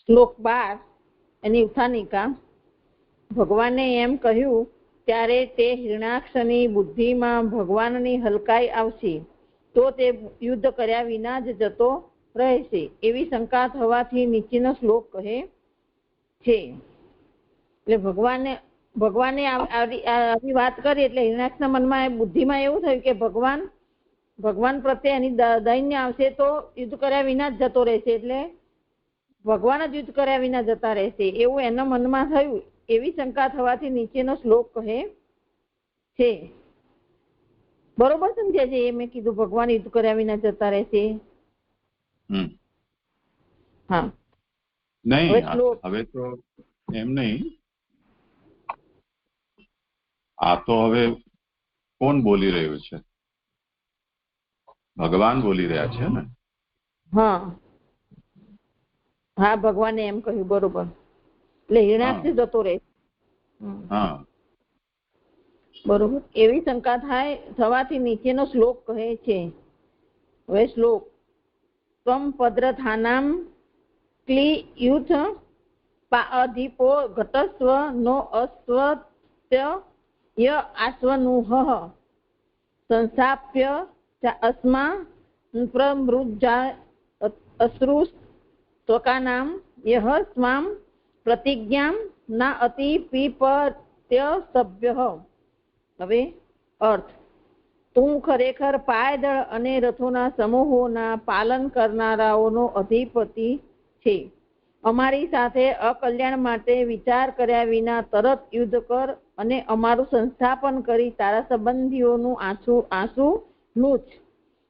શ્લોક 12 એની ઉત્થાનિકા. ભગવાને એમ કહ્યું ત્યારે તે હિરણાક્ષની બુદ્ધિમાં ભગવાનની હલકાઈ આવશે, તો તે યુદ્ધ કર્યા વિના જ જતો રહેશે એવી શંકા થવાથી નીચેનો શ્લોક કહે છે. એટલે ભગવાને આવી વાત કરી એટલે હિરણાક્ષના મનમાં બુદ્ધિમાં એવું થયું કે ભગવાન પ્રત્યે એની દૈન્ય આવશે તો યુદ્ધ કર્યા વિના જ જતો રહેશે, એટલે ભગવાન જ યુદ્ધ કર્યા વિના જતા રહેશે એવું એના મનમાં થયું. એવી શંકા થવાથી નીચેનો શ્લોક કહે છે. બરોબર સમજ્યા છે? મેં કીધું ભગવાન યુદ્ધ કર્યા વિના જતા રહેશે. હા, નહીં હવે તો એમ નહીં. આ તો હવે કોણ બોલી રહ્યું છે? ભગવાન બોલી રહ્યા છે ને? હા હા, ભગવાને એમ કહ્યું. બરોબર. એટલે હિરણાક્ષ જતો રહે. હા, બરોબર. એવી શંકા થવાથી નીચેનો શ્લોક કહે છે. હવે શ્લોક. ત્વમ પદ્રથાનામ ક્લિયુથ પાઅધિપો ઘટસ્વ નો અસ્વત્ય ય આસ્વનુહ સંસ્થાપ્ય અસ્મા પ્રમૃજા અશ્રુસ્ત્વકાનામ યહ સ્વામ પ્રતિજ્ઞામ ના અતિ પીપત્ય સભ્ય. હવે અર્થ. તું ખરેખર પાયદળ અને રથોના સમૂહોના પાલન કરનારાઓનો અધિપતિ છે. અમારી સાથે અકલ્યાણ માટે વિચાર કર્યા વિના તરત યુદ્ધ કર અને અમારું સંસ્થાપન કરી તારા સંબંધીઓનું આંસુ લૂછ.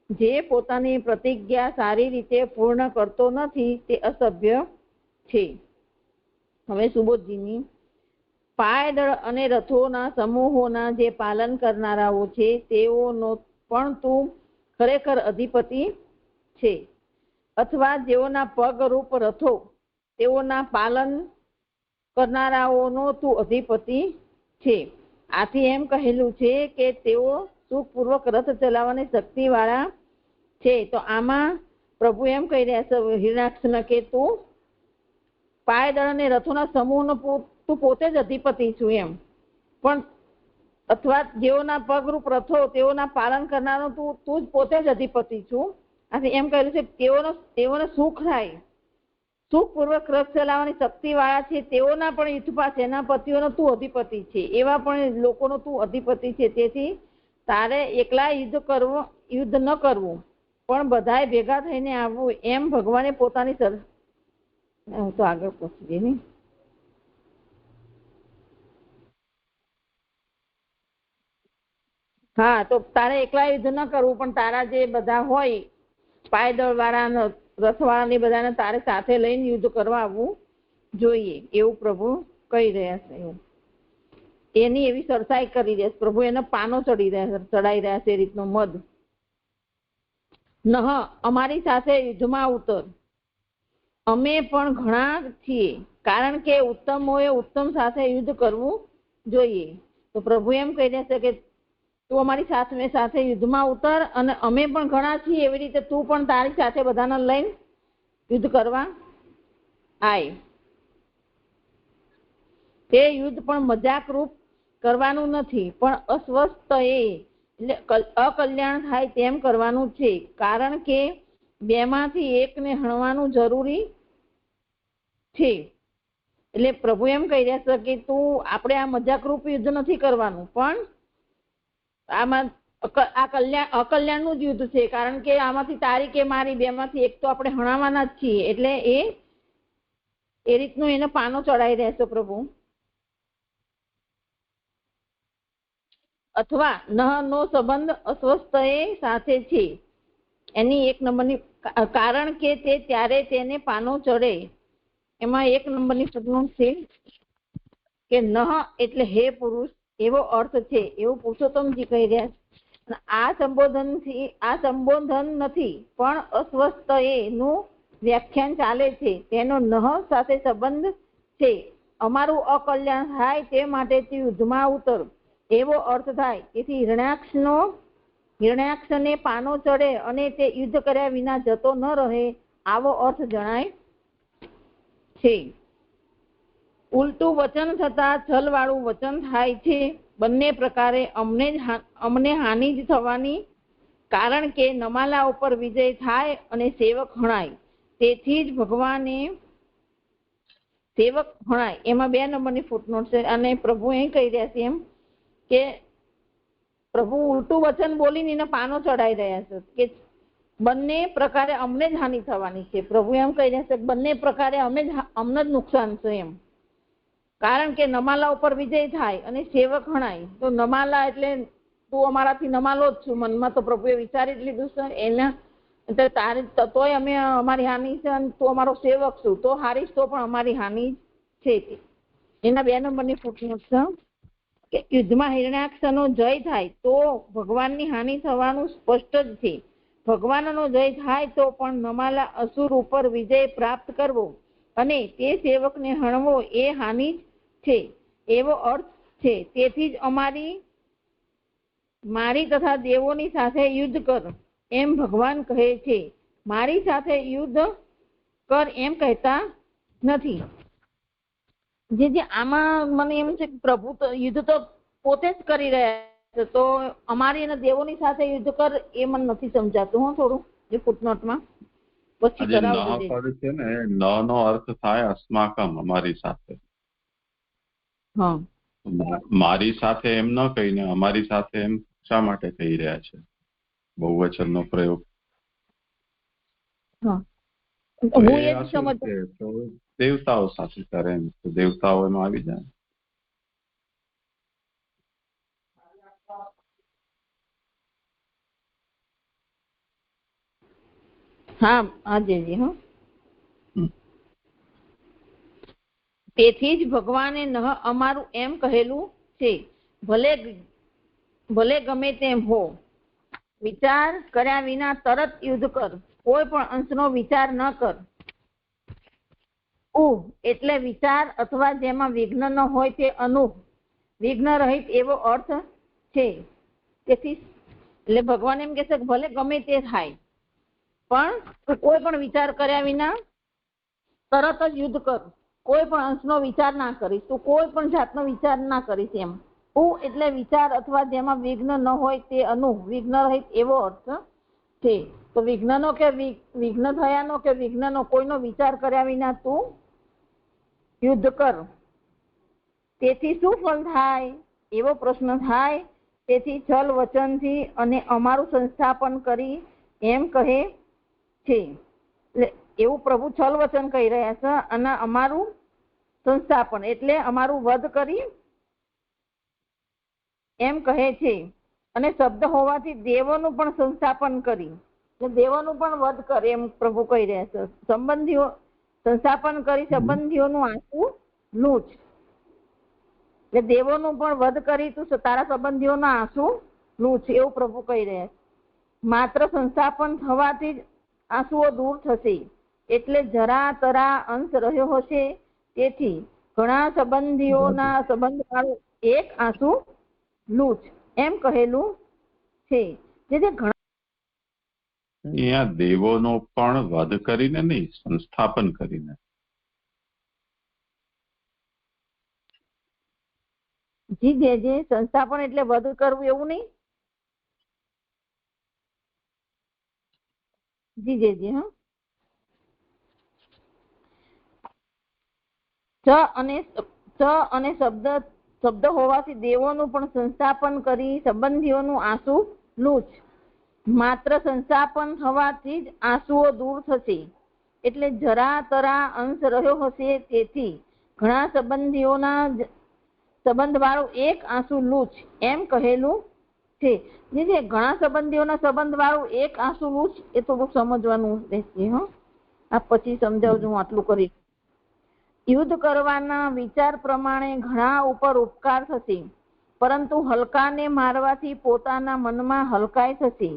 જે પોતાની પ્રતિજ્ઞા સારી રીતે પૂર્ણ કરતો નથી તે અસભ્ય છે. હવે સુબોધજીની. પાયદળ અને રથોના સમૂહોના જે પાલન કરનારાઓ છે તેઓનો પણ તું ખરેખર અધિપતિ છે, અથવા જેઓના પગરૂપ રથો તેઓના પાલન કરનારાઓનો તું અધિપતિ છે. આથી એમ કહેલું છે કે તેઓ સુખપૂર્વક રથ ચલાવવાની શક્તિ વાળા છે. તો આમાં પ્રભુ એમ કહી રહ્યા છે હિરણાક્ષને કે તું પાયદળ અને રથોના સમૂહનો તું પોતે જ અધિપતિ છું એમ, પણ અથવા જેઓના પગરૂપ રથો તેઓના પાલન કરનારો તું જ પોતે જ અધિપતિ છું. આથી એમ કહેલું છે તેઓને સુખ થાય, સુખપૂર્વક રથ ચલાવવાની શક્તિ વાળા છે તેઓના પણ યુદ્ધપા સેનાપતિઓનો તું અધિપતિ છે, એવા પણ લોકોનો તું અધિપતિ છે. તેથી તારે એકલા યુદ્ધ ન કરવું પણ બધાએ ભેગા થઈને આવવું એમ ભગવાને પોતાની તો આગળ પહોંચી ને. હા, તો તારે એકલા યુદ્ધ ન કરવું પણ તારા જે બધા હોય પાયદળ વાળા રથ વાળા બધાને તારે સાથે લઈને યુદ્ધ કરવા આવવું જોઈએ એવું પ્રભુ કહી રહ્યા છે. એની એવી સરસાઈ કરી રહ્યા છે પ્રભુ, એનો પાનો ચડાઈ રહ્યા છે એ રીતનો મદ. નહ અમારી સાથે યુદ્ધમાં ઉતર, અમે પણ ઘણા છીએ, કારણ કે ઉત્તમોએ ઉત્તમ સાથે યુદ્ધ કરવું જોઈએ. તો પ્રભુ એમ કહી રહ્યા છે કે તું અમારી સાથે યુદ્ધમાં ઉતર અને અમે પણ ઘણા છીએ એવી રીતે તું પણ તારી સાથે બધાને લઈને યુદ્ધ કરવા આય. તે યુદ્ધ પણ મજાકરૂપ કરવાનું નથી પણ અસ્વસ્થ એટલે અકલ્યાણ થાય તેમ કરવાનું છે, કારણ કે બેમાંથી એકને હણવાનું જરૂરી છે. એટલે પ્રભુ એમ કહી રહ્યા છે કે તું આપણે આ મજાકરૂપ યુદ્ધ નથી કરવાનું, પણ આમાં અકલ્યાણનું જ યુદ્ધ છે, કારણ કે આમાંથી તારી કે મારી બેમાંથી એક તો આપણે હણાવાના જ છીએ. એટલે એ રીતનું એને પાનો ચડાઈ રહેશે પ્રભુ. અથવા નો સંબંધ અસ્વસ્થ સાથે છે એની એક નંબરની, કારણ કે તે ત્યારે તેને પાનો ચડે એમાં એક નંબરની સદનોંધ છે કે નહ એટલે હે પુરુષ એવો અર્થ છે એવું પુરુષોત્તમજી કહી રહ્યા છે. આ સંબોધન નથી પણ અસ્વસ્થ નું વ્યાખ્યાન ચાલે છે, તેનો નહ સાથે સંબંધ છે. અમારું અકલ્યાણ થાય તે માટે તે યુદ્ધમાં ઉતર એવો અર્થ થાય. તેથી હિરણાક્ષને પાનો ચડે અને તે યુદ્ધ કર્યા વિના જતો ન રહે આવો અર્થ જણાય છે. ઉલટું વચન થતા છલ વાળું વચન થાય છે. બંને પ્રકારે અમને હાનિ જ થવાની, કારણ કે નમાલા ઉપર વિજય થાય અને સેવક હણાય. તેથી જ ભગવાને સેવક હણાય. એમાં 2 નંબરની ફૂટનોટ છે. અને પ્રભુ એ કહી રહ્યા છે એમ કે પ્રભુ ઉલટું વચન બોલીને એના પાનો ચડાઈ રહ્યા છે કે બંને પ્રકારે અમને જ હાનિ થવાની છે. પ્રભુ એમ કહી રહ્યા છે બંને પ્રકારે અમને જ નુકસાન છે એમ, કારણ કે નમાલા ઉપર વિજય થાય અને સેવક હણાય. તો નમાલા એટલે તું અમારાથી નમાલો જ છું, મનમાં તો પ્રભુએ વિચારી જ લીધું છે. એના તારે તોય અમે અમારી હાનિ છે અને તું અમારો સેવક છું, તો હારીશ તો પણ અમારી હાનિ છે. એના 2 નંબરની ફૂટનોટ છે કે યુદ્ધમાં હિરણ્યાક્ષનો જય થાય તો ભગવાનની હાનિ થવાનું સ્પષ્ટ જ છે. ભગવાનનો જય થાય તો પણ નમાલા અસુર ઉપર વિજય પ્રાપ્ત કરવો અને તે સેવકને હણવો એ હાનિ છે, એવો અર્થ છે. તેથી જ મારી તથા દેવોની સાથે યુદ્ધ કર એમ ભગવાન કહે છે. મારી સાથે યુદ્ધ કર એમ કહેતા નથી. જે આમાં મને એમ છે કે પ્રભુ તો યુદ્ધ તો પોતે જ કરી રહ્યા છે, તો અમારી અને દેવોની સાથે યુદ્ધ કર એ મને નથી સમજાતું. થોડું જે ફૂટનોટમાં પછી કરાવજો. છે ને ન નો અર્થ થાય અસ્માકમ, અમારી સાથે. હા, મારી સાથે એમ ન કહીને અમારી સાથે એમ શા માટે કહી રહ્યા છે? બહુવચનનો પ્રયોગ. હા, હું એ જ સમજ તો દેવતાઓ સાથે કરે એમ, તો દેવતાઓ એમાં આવી જાય. હા હાજી. હા, તેથી જ ભગવાને અમારું એમ કહેલું છે, ભલે ગમે તેમ હો, વિચાર કર્યા વિના તરત યુદ્ધ કર, કોઈ પણ અંશનો વિચાર ન કર. એટલે વિચાર અથવા જેમાં વિઘ્ન ન હોય તે વિઘ્ન રહિત એવો અર્થ છે. તેથી એટલે ભગવાન એમ કહે છે કે ભલે ગમે તે થાય પણ કોઈ પણ વિચાર કર્યા વિના તરત જ યુદ્ધ કર, કોઈ પણ અંશનો વિચાર ના કરીશ, તું કોઈ પણ જાતનો વિચાર ના કરીશ એમ. એટલે વિચાર અથવા જેમાં વિઘ્ન ન હોય તે વિઘ્ન રહિત એવો અર્થ છે. તો વિઘ્નનો કે વિઘ્ન થયાનો કે વિઘ્નનો કોઈનો વિચાર કર્યા વિના તું યુદ્ધ કર. તેથી શું ફળ થાય એવો પ્રશ્ન થાય. તેથી છલ વચનથી અને અમારું સંસ્થાપન કરી એમ કહે છે. એવું પ્રભુ છલ વચન કહી રહ્યા છે અને અમારું સંસ્થાપન એટલે અમારું વધ કરી એમ કહે છે. અને શબ્દ હોવાથી દેવોનું પણ સંસ્થાપન કરી, દેવોનું પણ વધ કરે એમ પ્રભુ કહી રહ્યા છે. સંસ્થાપન કરી સંબંધીઓનું આંસુ લૂછ, એટલે દેવોનું પણ વધ કરી તું તારા સંબંધીઓના આંસુ લૂછ, એવું પ્રભુ કહી રહ્યા છે. માત્ર સંસ્થાપન થવાથી જ આંસુઓ દૂર થશે, એટલે જરા તરા અંશ રહ્યો હશે. તેથી ઘણા સંબંધીઓના સંબંધ વાળું એક આંસુ લૂછ એમ કહેલું છે. અહીંયા દેવોનો પણ વધ કરીને નહીં, સંસ્થાપન કરીને. જે સંસ્થાપન એટલે વધ કરવું એવું નહીં. જી હા. અને શબ્દ હોવાથી દેવોનું પણ સંસ્થાપન કરી સંબંધીઓનું આંસુ લૂછ. માત્ર સંસ્થાપન થવાથી જ આંસુઓ દૂર થશે, એટલે જરા તરા અંશ રહ્યો હશે. તેથી ઘણા સંબંધીઓના સંબંધ વાળું એક આંસુ લૂછ એમ કહેલું છે. જે ઘણા સંબંધીઓના સંબંધ વાળું એક આંસુ લૂછ એ થોડુંક સમજવાનું રહેશે. આ પછી સમજાવજો, હું આટલું કરીશ. યુદ્ધ કરવાના વિચાર પ્રમાણે ઘણા ઉપર ઉપકાર થશે, પરંતુ હલકાને મારવાથી પોતાના મનમાં હલકાઈ થશે.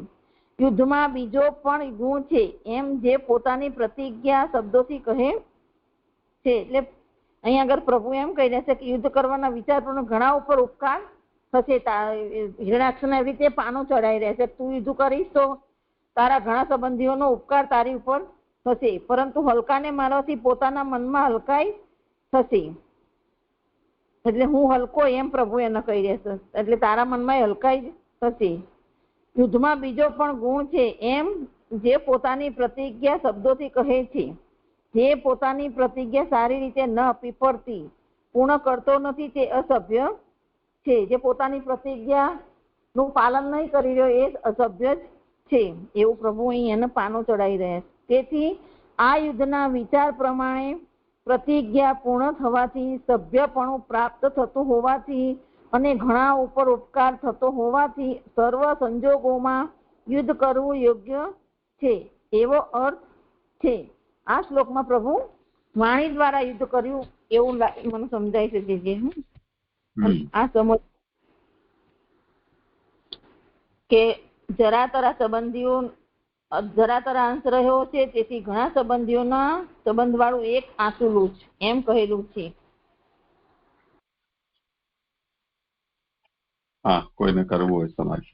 યુદ્ધમાં બીજો પણ ગુણ છે એમ જે પોતાની પ્રતિજ્ઞા શબ્દોથી કહે છે. એટલે અહીંયા આગળ પ્રભુ એમ કહી રહ્યા છે કે યુદ્ધ કરવાના વિચાર પ્રમાણે ઘણા ઉપર ઉપકાર થશે. હિરણાક્ષને એવી રીતે પાનો ચડાઈ રહ્યા છે, તું યુદ્ધ કરીશ તો તારા ઘણા સંબંધીઓનો ઉપકાર તારી ઉપર થશે, પરંતુ હલકાને મારવાથી પોતાના મનમાં હલકાઈ થશે. એટલે હું હલકો એમ પ્રભુ એને કહી રહેશે, એટલે તારા મનમાં હલકાઈ થશે. યુદ્ધમાં બીજો પણ ગુણ છે, એમ જે પોતાની પ્રતિજ્ઞા શબ્દોથી કહે છે, જે પોતાની પ્રતિજ્ઞા સારી રીતે ન પીપળતી પૂર્ણ કરતો નથી તે અસભ્ય છે. જે પોતાની પ્રતિજ્ઞા નું પાલન નહીં કરી રહ્યો એ અસભ્ય જ છે, એવું પ્રભુ અહીં એને પાનો ચડાવી રહ્યા છે. તેથી આ યુદ્ધના વિચાર પ્રમાણે પ્રતિજ્ઞા પૂર્ણ થવાથી, સભ્યપણું પ્રાપ્ત થતું હોવાથી અને ઘણા ઉપર ઉપકાર થતો હોવાથી સર્વ સંજોગોમાં યુદ્ધ કરવું યોગ્ય છે, એવો અર્થ છે. આ શ્લોકમાં પ્રભુ વાણી દ્વારા યુદ્ધ કર્યું એવું મને સમજાય છે. આ સમજ કે જરાતરા અંશ રહ્યો છે, તેથી ઘણા સંબંધીઓના સંબંધ વાળું એક આંસુલું જ એમ કહેલું છે. હા, કોઈને કરવું હોય સમાજ.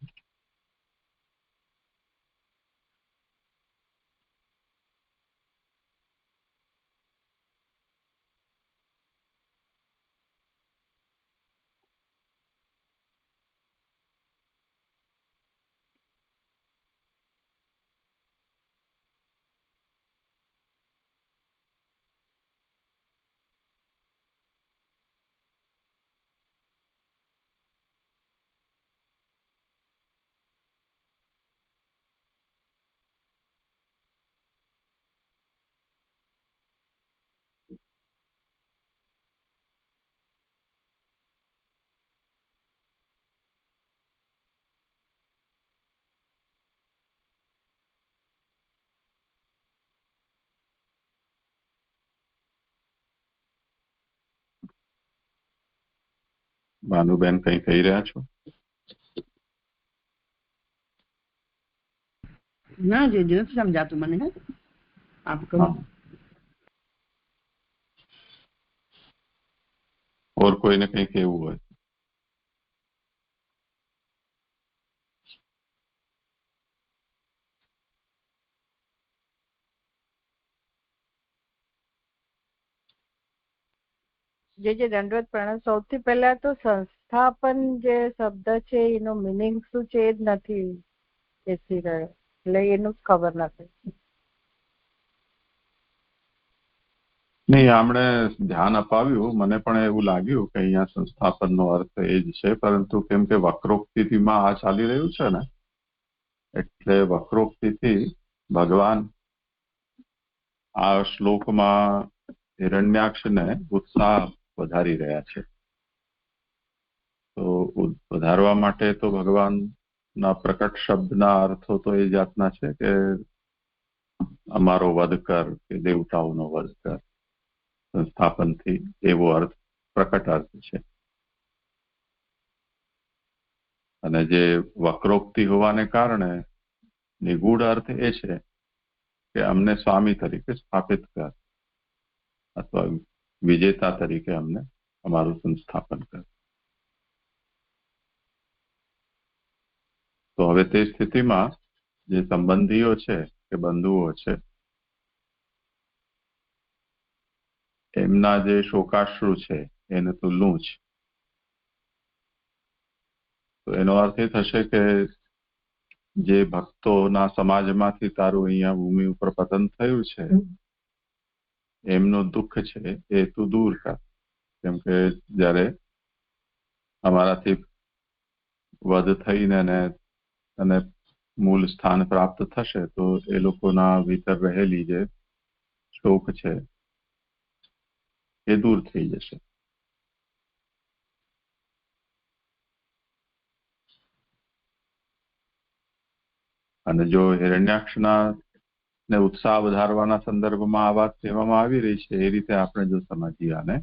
ભાનુબેન કઈ કહી રહ્યા છો? ના, જે નથી સમજાતું મને. આપ કહો. ઓર કોઈને કઈ કહેવું હોય? જે દંડવત પ્રણામ. સૌથી પહેલા તો સંસ્થાપન જે શબ્દ છે એનો મિનિંગ શું છે એ જ નથી બેસી રહ્યો, એટલે એનું જ ખબર નથી. નહીં, આમણે ધ્યાન અપાવ્યું, મને પણ એવું લાગ્યું કે અહીંયા સંસ્થાપનનો અર્થ એ જ છે, પરંતુ કેમ કે વક્રોક્તિમાં આ ચાલી રહ્યું છે ને, એટલે વક્રોક્તિથી ભગવાન આ શ્લોકમાં હિરણ્યાક્ષને ઉત્સાહ વધારી રહ્યા છે. તો વધારવા માટે તો ભગવાનના પ્રકટ શબ્દના અર્થો તો એ જાતના છે કે અમારો વધ કર, કે દેવતાઓનો વધ કર. સંસ્થાપનથી એવો અર્થ, પ્રકટ અર્થ છે. અને જે વક્રોક્તિ હોવાને કારણે નિગૂઢ અર્થ એ છે કે અમને સ્વામી તરીકે સ્થાપિત કર, અથવા વિજેતા તરીકે અમને અમારું સંસ્થાપન કર. તો હવે તે સ્થિતિમાં જે સંબંધીઓ છે કે બંધુઓ છે, એમના જે શોકાશ્રુ છે એને તો લૂં જ. તો એનો અર્થ એ થશે કે જે ભક્તોના સમાજમાંથી તારું અહીંયા ભૂમિ ઉપર પતન થયું છે, એમનું દુઃખ છે એ તું દૂર કર. કેમ કે જયારે અમારાથી વધ થઈને અને મૂળ સ્થાન પ્રાપ્ત થશે તો એ લોકોના ભીતર રહેલી જે શોક છે એ દૂર થઈ જશે. અને જો હિરણ્યાક્ષના ને ઉત્સાહ વધારવાના સંદર્ભમાં આ વાત કહેવામાં આવી રહી છે, એ રીતે આપણે જો સમજીએ આને,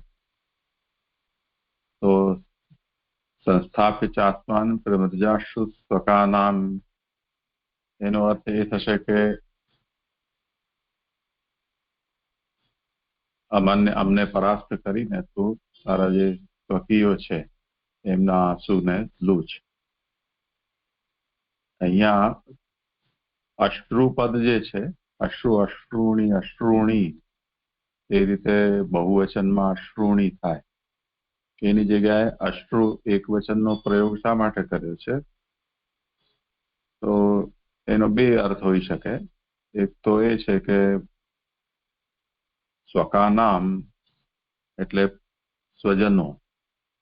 તો સંસ્થાપિત આત્માન પ્રમદજાશુ સ્વકાનામ, એનો અર્થ એ થશે કે અમને પરાસ્ત કરીને તું તારા જે સ્વકીયો છે એમના આંસુને લૂછ. અહીંયા અષ્ટરૂ પદ જે છે અશ્રુ અશ્રુણી અશ્રુણી એ રીતે બહુવચનમાં અશ્રુણી થાય એની જગ્યાએ અશ્રુ એકવચનનો પ્રયોગ શા માટે કર્યો છે? તો એનો બે અર્થ હોઈ શકે. એક તો એ છે કે સ્વકાનામ એટલે સ્વજનો,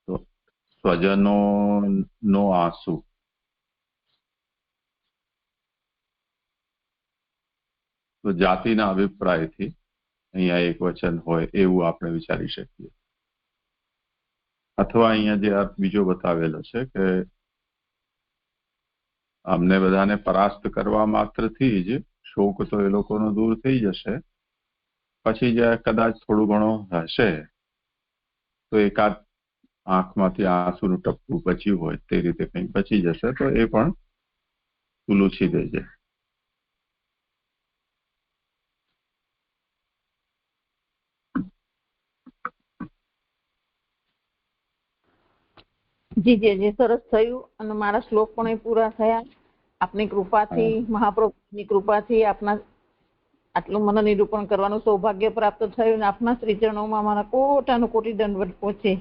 તો સ્વજનો નો આંસુ, તો જાતિના અભિપ્રાયથી અહીંયા એક વચન હોય એવું આપણે વિચારી શકીએ. અથવા અહીંયા જે અર્થ બીજો બતાવેલો છે કે અમને બધાને પરાસ્ત કરવા માત્રથી જ શોક તો એ લોકોનો દૂર થઈ જશે, પછી જે કદાચ થોડું ઘણો હશે તો એકાદ આંખમાંથી આંસુનું ટપકું બચ્યું હોય તે રીતે કંઈક બચી જશે તો એ પણ ઉલૂછી દેજે. જી જી સરસ થયું અને મારા શ્લોક પણ પૂરા થયા. આપની કૃપાથી, મહાપ્રભુની કૃપાથી આપના આટલું મને નિરૂપણ કરવાનું સૌભાગ્ય પ્રાપ્ત થયું અને આપના શ્રી ચરણોમાં મારા કોટાનો કોટી દંડવત પહોંચે.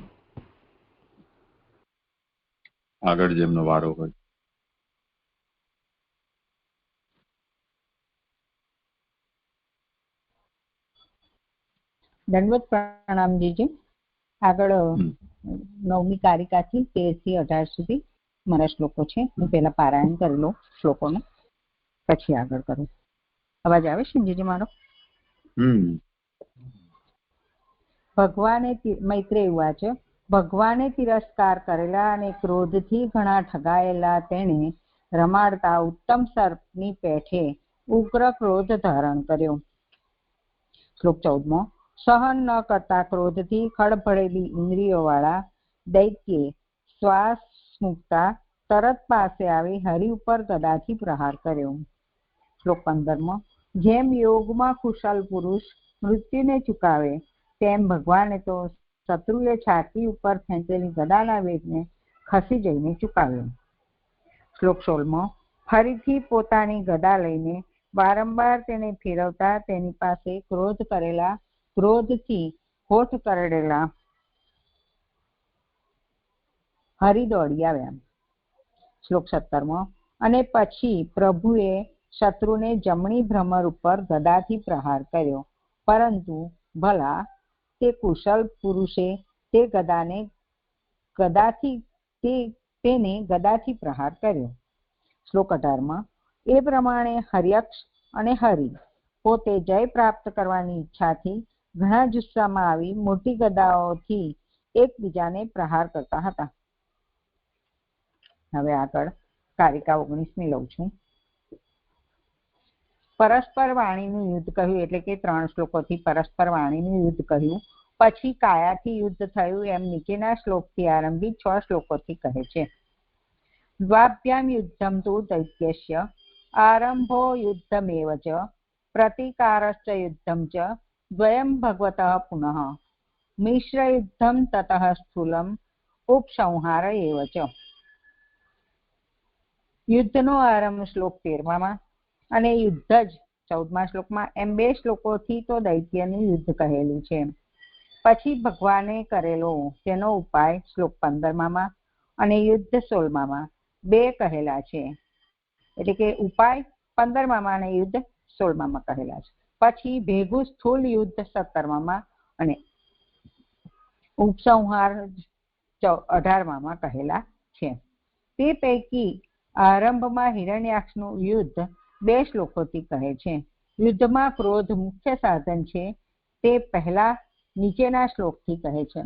આગળ જેમનો વારો હોય. દંડવત પ્રણામ જીજી. આગળ 9મી કારિકાથી 13 થી 18 સુધી મારા શ્લોકો છે. હું પહેલા પારાયણ કરી લઉં શ્લોકોને, પછી આગળ કરું. અવાજ આવે છે જીજી મારો? ભગવાને મૈત્રેય વાચ, ભગવાને તિરસ્કાર કરેલા અને ક્રોધથી ઘણા ઠગાયેલા તેણે રમાડતા ઉત્તમ સર્પની પેઠે ઉગ્ર ક્રોધ ધારણ કર્યો. શ્લોક 14મો. સહન ન કરતા ક્રોધથી ખડભડેલી ઇન્દ્રિયો વાળા દૈત્યે શ્વાસ મૂકતા તરત પાસે આવી હરિ ઉપર ગદાથી પ્રહાર કર્યો. શ્લોક 15મો. જેમ યોગમાં કુશલ પુરુષ મૃત્યુને ચુકાવે તેમ ભગવાને તો શત્રુએ છાતી ઉપર ખેંચેલી ગદાના વેગને ખસી જઈને ચુકાવ્યો. શ્લોક 16મો. ફરીથી પોતાની ગદા લઈને વારંવાર તેને ફેરવતા તેની પાસે ક્રોધથી હોઠ કરડેલા હરિ દોડી આવ્યા. શ્લોક 17મો. અને પછી પ્રભુએ શત્રુને જમણી ભ્રમર ઉપર ગદાથી પ્રહાર કર્યો, પરંતુ ભલા તે કુશલ પુરુષે તેને ગદાથી પ્રહાર કર્યો. શ્લોક 18માં. એ પ્રમાણે હર્યક્ષ અને હરિ પોતે જય પ્રાપ્ત કરવાની ઈચ્છાથી ઘણા જુસ્સામાં આવી મોટી ગદાઓથી એકબીજાને પ્રહાર કરતા હતા. હવે આગળ કારિકા 19મી લઉં છું. પરસ્પર વાણીનું યુદ્ધ કહ્યું, એટલે કે 3 શ્લોકોથી પરસ્પર વાણીનું યુદ્ધ કહ્યું. પછી કાયાથી યુદ્ધ થયું એમ નીચેના શ્લોકથી આરંભી 6 શ્લોકોથી કહે છે. દ્વાભ્યામ યુદ્ધમ તુ દૈત્યસ્ય આરંભો યુદ્ધમેવ ચ પ્રતિકારશ્ચ યુદ્ધમ ચ દ્વયમ ભગવતઃ પુનઃ મિશ્ર યુદ્ધમ તતઃ સ્થૂલમ ઉપસંહાર એવ ચ. યુદ્ધનો આરંભ શ્લોક 13માં અને યુદ્ધ જ 14મા શ્લોકમાં, એમ 2 શ્લોકોથી તો દૈત્યનું યુદ્ધ કહેલું છે. પછી ભગવાને કરેલો તેનો ઉપાય શ્લોક 15માં અને યુદ્ધ 16માં 2 કહેલા છે. એટલે કે ઉપાય 15માં અને યુદ્ધ 16માં કહેલા છે. પછી ભેગું સ્થૂળ યુદ્ધ 17માં અને ઉપસંહાર 18માં કહેલા છે. તે પૈકી આરંભમાં હિરણ્યાક્ષનું યુદ્ધ 2 શ્લોકોથી કહે છે. યુદ્ધમાં ક્રોધ મુખ્ય સાધન છે તે પહેલા નીચેના શ્લોકથી કહે છે.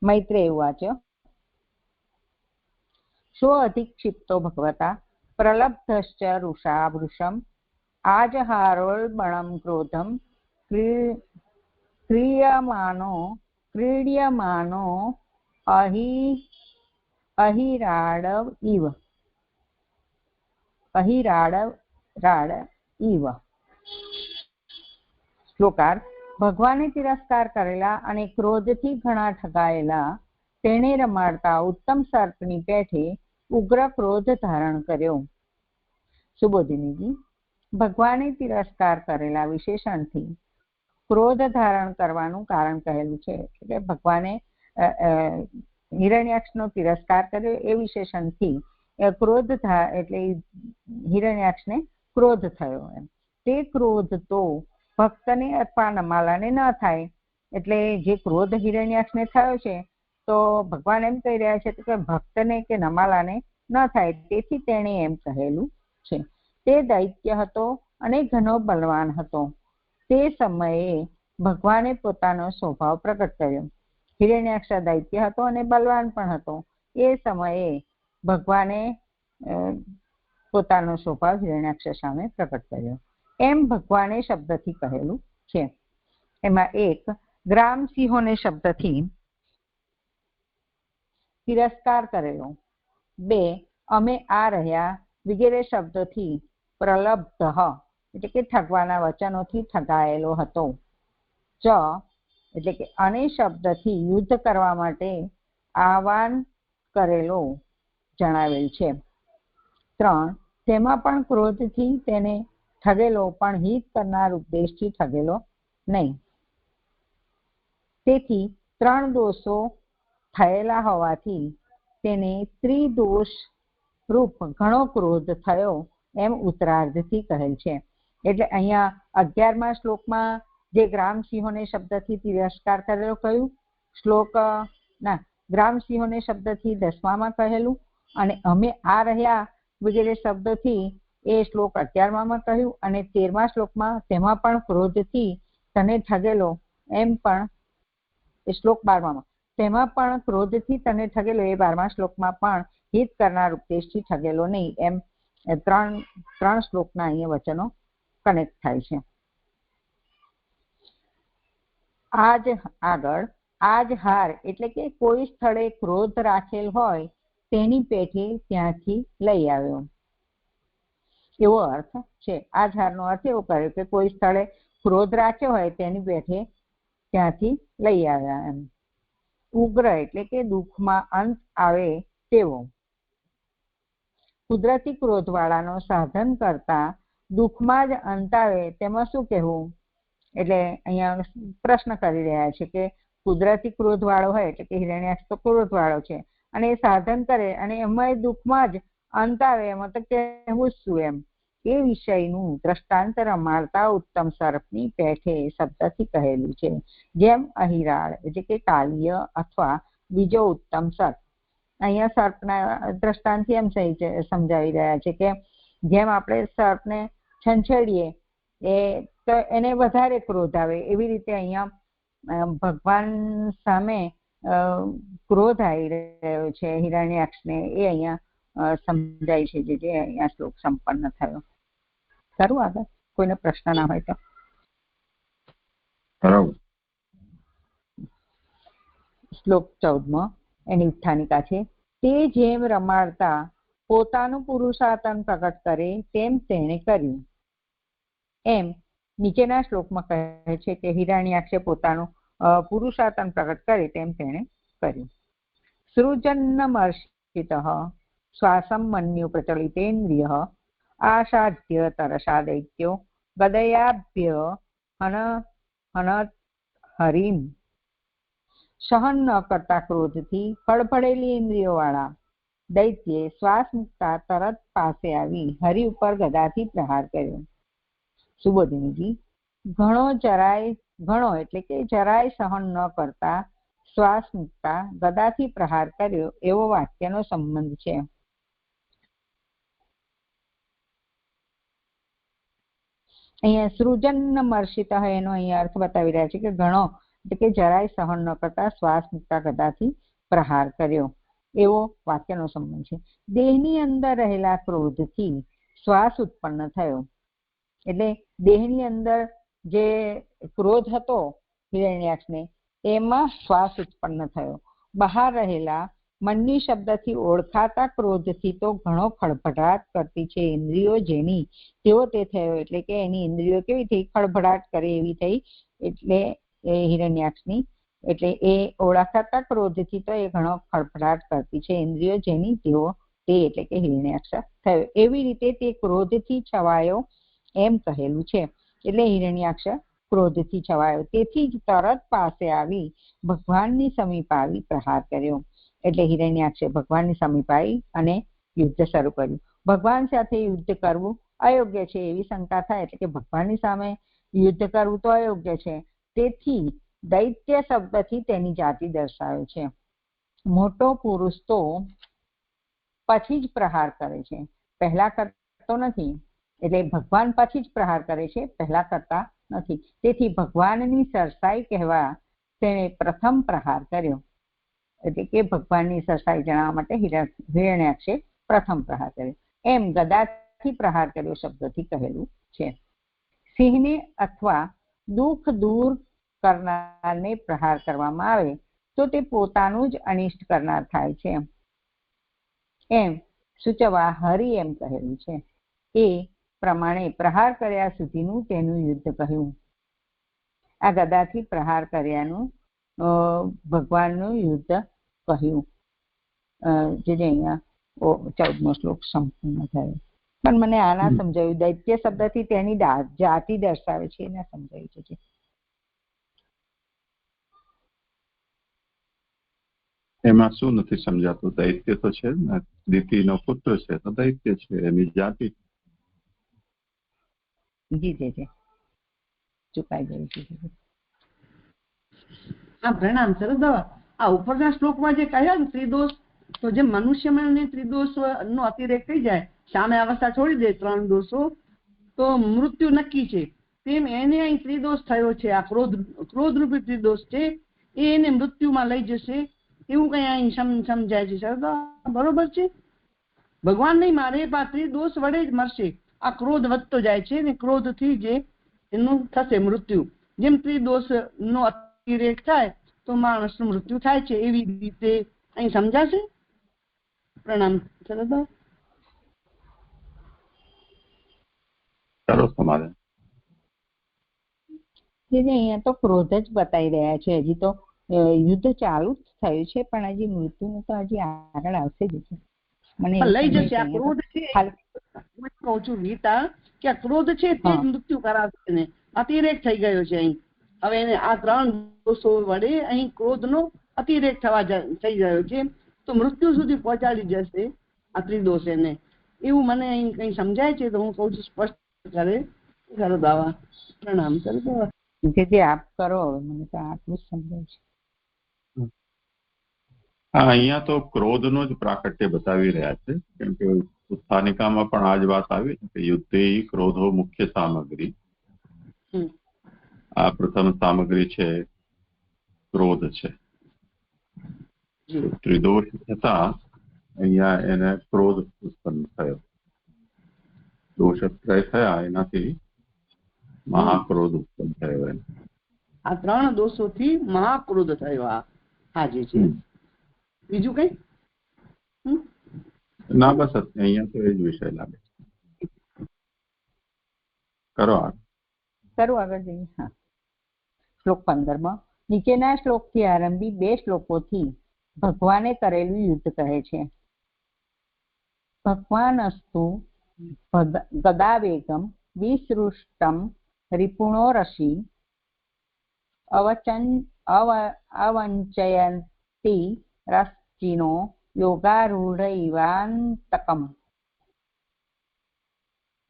મૈત્રેય વાચ. સો અધિક્ષિપ્તો ભગવતા પ્રલબ્ધશ્ચ રૂષા વૃષમ આજહારોલ્બણમ ક્રોધમ ક્રીડ્યમાનો અહિરાડવ ઇવ. શ્લોકાર્થ. ભગવાને તિરસ્કાર કરેલા અને ક્રોધથી ઘણા ઠગાયેલા તેણે રમાડતા ઉત્તમ સર્પની પેઠે ઉગ્ર ક્રોધ ધારણ કર્યો. સુબોધિનીજી. ભગવાને તિરસ્કાર કરેલા વિશેષણથી ક્રોધ ધારણ કરવાનું કારણ કહેલું છે. એટલે ભગવાને હિરણ્યાક્ષનો તિરસ્કાર કર્યો એ વિશેષણથી ક્રોધ એટલે હિરણ્યાક્ષને ક્રોધ થયો. એમ તે ક્રોધ તો ભક્તને અથવા નમાલાને ન થાય. એટલે જે ક્રોધ હિરણ્યાક્ષને થયો છે તો ભગવાન એમ કહી રહ્યા છે કે ભક્તને કે નમાલાને ન થાય, તેથી તેણે એમ કહેલું છે. તે દૈત્ય હતો અને ઘણો બલવાન હતો. તે સમયે ભગવાને પોતાનો સ્વભાવ પ્રગટ કર્યો. હિરણ્યાક્ષ દૈત્ય હતો અને બલવાન પણ હતો. એ સમયે ભગવાને પોતાનો સ્વભાવ હિરણ્યાક્ષ સામે પ્રગટ કર્યો. એમ ભગવાને શબ્દથી કહેલું છે. એમાં એક, ગ્રામસિંહોને શબ્દથી તિરસ્કાર કરેલો. 2, અમે આ રહ્યા વગેરે શબ્દોથી પ્રલબ્ધ એટલે કે ઠગવાના વચનોથી ઠગાયેલો હતો. ચ એટલે કે અને શબ્દથી યુદ્ધ કરવા માટે આહ્વાન કરેલો જણાવેલ છે. 3, તેમાં પણ ક્રોધથી તેને ઠગેલો, પણ હિત કરનાર ઉપદેશથી ઠગેલો નહીં. તેથી 3 દોષો થયેલા હોવાથી તેને ત્રિદોષ રૂપ ઘણો ક્રોધ થયો એમ ઉત્તરાર્ધથી કહેલ છે. એટલે અહીંયા 11મા શ્લોકમાં જે ગ્રામસિંહોને શબ્દથી તિરસ્કાર કરેલો કહ્યું, ગ્રામસિંહોને શબ્દથી 10માં કહેલું, અને અમે આ રહ્યા વગેરે શબ્દથી એ શ્લોક 11માં કહ્યું, અને 13મા શ્લોકમાં તેમાં પણ ક્રોધથી તને ઠગેલો એમ પણ એ શ્લોક 12માં તેમાં પણ ક્રોધથી તને ઠગેલો એ 12મા શ્લોકમાં પણ હિત કરનાર ઉપદેશથી ઠગેલો નહીં. એમ ત્રણ શ્લોકના અહીંયા વચનો કનેક્ટ થાય છે. આજ આગળ આજ હાર એટલે કે કોઈ સ્થળે ક્રોધ રાખેલ હોય તેની પેઠે ત્યાંથી લઈ આવ્યો એવો અર્થ છે. આધારનો અર્થ એવો કર્યો કે કોઈ સ્થળે ક્રોધ રાખ્યો હોય તેની પેઠે ત્યાંથી લઈ આવ્યા. એમ ઉગ્ર એટલે કે દુઃખમાં અંત આવે તેવો. કુદરતી ક્રોધવાળાનો સાધન કરતા દુઃખમાં જ અંત આવે તેમાં શું કહેવું? એટલે અહીંયા પ્રશ્ન કરી રહ્યા છે કે કુદરતી ક્રોધવાળો હોય એટલે કે હિરણ્યાક્ષ તો ક્રોધવાળો છે અને એ સાધન કરે અને એમાં દુઃખમાં જ અંત આવે એમાં તો કહેવું શું? એમ એ વિષયનું દ્રષ્ટાંત રમાડતા ઉત્તમ સર્પની પેઠે શબ્દથી કહેલું છે. જેમ અહિરાળ એટલે કે કાલ્ય અથવા બીજો ઉત્તમ સર્પ. અહીંયા સર્પના દ્રષ્ટાંતથી એમ સમજાવી રહ્યા છે કે જેમ આપણે સર્પને છંછેડીએ તો એને વધારે ક્રોધ આવે, એવી રીતે અહીંયા ભગવાન સામે ક્રોધ આવી રહ્યો છે હિરણ્યાક્ષને, એ અહીંયા સમજાય છે જે અહીંયા શ્લોક સંપન્ન થયો. ખરું? આગળ કોઈને પ્રશ્ન ના હોય તો શ્લોક 14 એની ઉત્થાનિકા છે. તે જેમ રમાડતા પોતાનું પુરુષાર્થન પ્રગટ કરે તેમ તેણે કર્યું. એમ નીચેના શ્લોકમાં કહે છે કે હિરણ્યાક્ષે પોતાનું પુરુષાર્થન પ્રગટ કરે તેમ તેણે કર્યું. સૃજન્નમર્ષિતઃ શ્વાસમ મન્યુ પ્રચલિતેન્દ્રિયઃ આસાધ્ય તરસા દૈત્યો ગદયાભ્ય હનત હરિમ. સહન ન કરતા ક્રોધથી ખડભડેલી ઇન્દ્રિયો વાળા દૈત્યે શ્વાસ મુકતા તરત પાસે આવી હરિ ઉપર ગદાથી પ્રહાર કર્યો. સુબોધિનીજી, ઘણો એટલે કે જરાય સહન ન કરતા શ્વાસ મુકતા ગદાથી પ્રહાર કર્યો એવો વાક્યનો સંબંધ છે. અહીંયા સૃજન્નમર્ષિતઃ એનો અહીંયા અર્થ બતાવી રહ્યા છે કે ઘણો એટલે કે જરાય સહન ન કરતા શ્વાસ મુકતા ગદાથી પ્રહાર કર્યો એવો વાક્યનો સંબંધ છે. દેહની અંદર રહેલા ક્રોધથી શ્વાસ ઉત્પન્ન થયો. એટલે દેહની અંદર જે ક્રોધ હતો હિરણ્યાક્ષને એમાં શ્વાસ ઉત્પન્ન થયો. બહાર રહેલા મનની શબ્દથી ઓળખાતા ક્રોધથી તો ઘણો ખળભળાટ કરતી છે ઇન્દ્રિયો જેની તેવો તે થયો. એટલે કે એની ઇન્દ્રિયો કેવી થઈ? ખળભળાટ કરે એવી થઈ. એટલે એ હિરણ્યાક્ષની એટલે એ ઓળખાતા ક્રોધથી તો એ ઘણો ખળભળાટ કરતી છે ઇન્દ્રિયો જેની તેવો તે એટલે કે હિરણ્યાક્ષ થયો. એવી રીતે તે ક્રોધથી છવાયો એમ કહેલું છે. એટલે હિરણ્યાક્ષ ક્રોધથી છવાયો, તેથી જ તરત પાસે આવી ભગવાનની સમીપ આવી પ્રહાર કર્યો. એટલે હિરણ્યાક્ષે ભગવાનની સમીપ આવી અને યુદ્ધ શરૂ કર્યું. ભગવાન સાથે યુદ્ધ કરવું અયોગ્ય છે એવી શંકા થાય, એટલે કે ભગવાનની સામે યુદ્ધ કરવું તો અયોગ્ય છે. તેથી દૈત્ય શબ્દથી તેની જાતિ દર્શાવે છે. મોટો પુરુષ તો પછી જ પ્રહાર કરે છે, પહેલા કરતો નથી. એટલે ભગવાન પછી જ પ્રહાર કરે છે, પહેલા કરતા નથી. તેથી ભગવાનની સરસાઈ કહેવા તેણે પ્રથમ પ્રહાર કર્યો. એટલે કે ભગવાનની સરસાઈ જણાવવા માટે હિરણ્યાક્ષે પ્રથમ પ્રહાર કર્યો. એમ ગદાથી પ્રહાર કર્યો શબ્દથી કહેલું છે. સિંહને અથવા દુઃખ દૂર કરનારને પ્રહાર કરવામાં આવે તો તે પોતાનું જ અનિષ્ટ કરનાર થાય છે, એમ સૂચવવા હરિ એમ કહેલું છે. એ પ્રમાણે પ્રહાર કર્યા સુધીનું તેનું યુદ્ધ કહ્યું. આ ગદાથી પ્રહાર કર્યાનું ભગવાનનું યુદ્ધ કહ્યું. જે અહીંયા 14મો શ્લોક સંપૂર્ણ થયો. પણ મને આના સમજાયું, દૈત્ય શબ્દથી તેની જાતિ દર્શાવે છે એને સમજાયું છે. એમાં શું નથી સમજાતું? દૈત્ય તો છે ને, દિતિનો પુત્ર છે તો દૈત્ય છે, એની જાતિ. જી ચુકાઈ ગયું છે. હા, પ્રણામ શરદ. આ ઉપરના શ્લોકમાં જે કહ્યા ને ત્રિદોષ, તો જે મનુષ્યમાં ત્રિદોષ નો અતિરેક થઈ જાય, સામે અવસ્થા છોડી દે 3 દોષો, તો મૃત્યુ નક્કી છે. તેમ એને અહીં ત્રિદોષ થયો છે. આ ક્રોધ રૂપી ત્રિદોષ છે, એ એને મૃત્યુમાં લઈ જશે એવું કઈ અહીં સમજાય છે. શરદ, બરોબર છે? ભગવાન નહીં મારે, પણ ત્રિદોષ વડે જ મરશે. આ ક્રોધ વધતો જાય છે ને ક્રોધ થી જે એનું થશે મૃત્યુ. જેમ ત્રિદોષ નો અતિરેક થાય તો માણસનું મૃત્યુ થાય છે, એવી રીતે અહીં સમજાશે. પ્રણામ શરદ. ચાલો તમારે અહીંયા તો ક્રોધ જ બતાવી રહ્યા છે. હજી તો યુદ્ધ ચાલુ જ થયું છે, પણ હજી મૃત્યુનું તો હજી આગળ આવશે જ. મને લઈ જશે આ ક્રોધ છે. કહું છું ગીતા કે આ ક્રોધ છે તે જ મૃત્યુ કરાવશે ને. અતિરેક થઈ ગયો છે અહીં. હવે એને આ 3 દોષો વડે અહીં ક્રોધનો અતિરેક થઈ ગયો છે, તો મૃત્યુ સુધી પહોંચાડી જશે આ ત્રિદોષ એને. એવું મને અહીં કઈ સમજાય છે, તો હું કહું છું સ્પષ્ટ કરે કરો દાવા. પ્રણામ કરો. જે આપ કરો, હવે મને તો આટલું જ સમજાય છે. હા, અહીંયા તો ક્રોધનો જ પ્રાકટ્ય બતાવી રહ્યા છે, કેમ કે ઉત્થાનિકામાં પણ આ જ વાત આવી કે યુદ્ધે ક્રોધો મુખ્ય સામગ્રી. આ પ્રથમ સામગ્રી છે ક્રોધ છે. ત્રિદોષ થતા અહીંયા એને ક્રોધ ઉત્પન્ન થયો. દોષત્રય થયા એનાથી મહાક્રોધ ઉત્પન્ન થયો. આ 3 દોષોથી મહાક્રોધ થયો. હાજી છે. બીજું કઈ ના, બસ અહીંયા તો એ જ વિષય લાગે. કરો આગળ જઈએ. હા, શ્લોક 15માં નીચેના શ્લોકથી આરંભી 2 શ્લોકોથી ભગવાને કરેલું યુદ્ધ કહે છે. ભગવાન અસ્તુ ગદાવેગમ વિસૃષ્ટમ રિપુણો રશિ અવંચયંતી રશ્ચિનો યોગારૂઢૈવાંતકમ.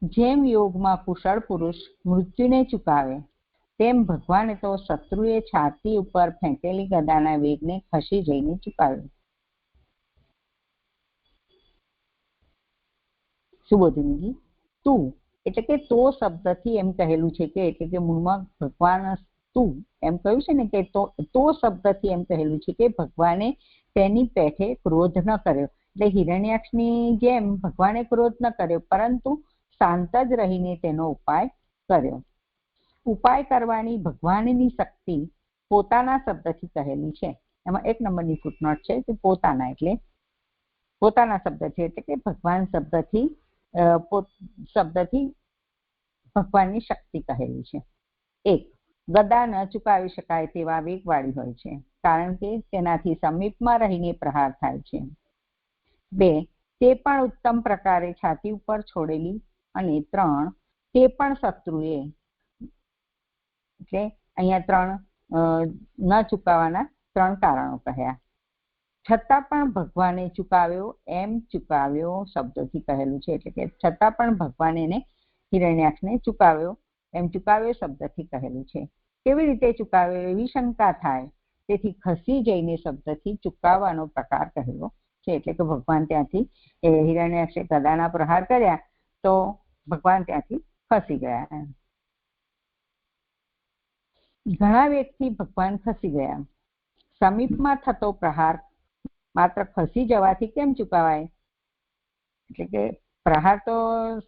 જેમ યોગમાં કુશળ પુરુષ મૃત્યુને ચૂકાવે, તેમ ભગવાને તો શત્રુએ છાતી ઉપર ફેંકેલી ગદાના વેગને ખસી જઈને ચૂકાવ્યો. સુબોધિનીજી, તું એટલે કે તો શબ્દથી એમ કહેલું છે કે, એટલે કે મૂળમાં ભગવાન તું એમ કહ્યું છે ને, કે તો શબ્દથી એમ કહેલું છે કે ભગવાને તેની પેઠે ક્રોધ ન કર્યો. એટલે હિરણ્યાક્ષની જેમ ભગવાને ક્રોધ ન કર્યો, પરંતુ શાંત જ રહીને તેનો ઉપાય કર્યો. ઉપાય કરવાની ભગવાનની શક્તિ પોતાના શબ્દથી કહેલી છે. એમાં 1 નંબરની ફૂટનોટ છે કે પોતાના, એટલે પોતાના શબ્દ છે, એટલે કે ભગવાન શબ્દથી ભગવાનની શક્તિ કહેલી છે. 1, ગદા ન ચૂકાવી શકાય તેવા વેગવાળી હોય છે, કારણ કે તેનાથી સમીપમાં રહીને પ્રહાર થાય છે. 2, તે પણ ઉત્તમ પ્રકારે છાતી ઉપર છોડેલી. અને 3, તે પણ શત્રુએ. એટલે અહીંયા 3 ન ચૂકવવાના 3 કારણો કહ્યા. છતાં પણ ભગવાને ચૂકવ્યો એમ ચૂકવ્યો શબ્દથી કહેલું છે. એટલે કે છતાં પણ ભગવાને એને હિરણ્યાક્ષને ચૂકવ્યો એમ ચૂકવ્યો શબ્દથી કહેલું છે. કેવી રીતે ચૂકવ્યો એવી શંકા થાય, તેથી ખસી જઈને શબ્દથી ચૂકવવાનો પ્રકાર કહેલો છે. એટલે કે ભગવાન ત્યાંથી હિરણ્યાક્ષે ગદાના પ્રહાર કર્યા તો ભગવાન ત્યાંથી ખસી ગયા. ઘણા વેગથી ભગવાન ખસી ગયા. સમીપમાં થતો પ્રહાર માત્ર ખસી જવાથી કેમ ચૂકવાય? એટલે કે પ્રહાર તો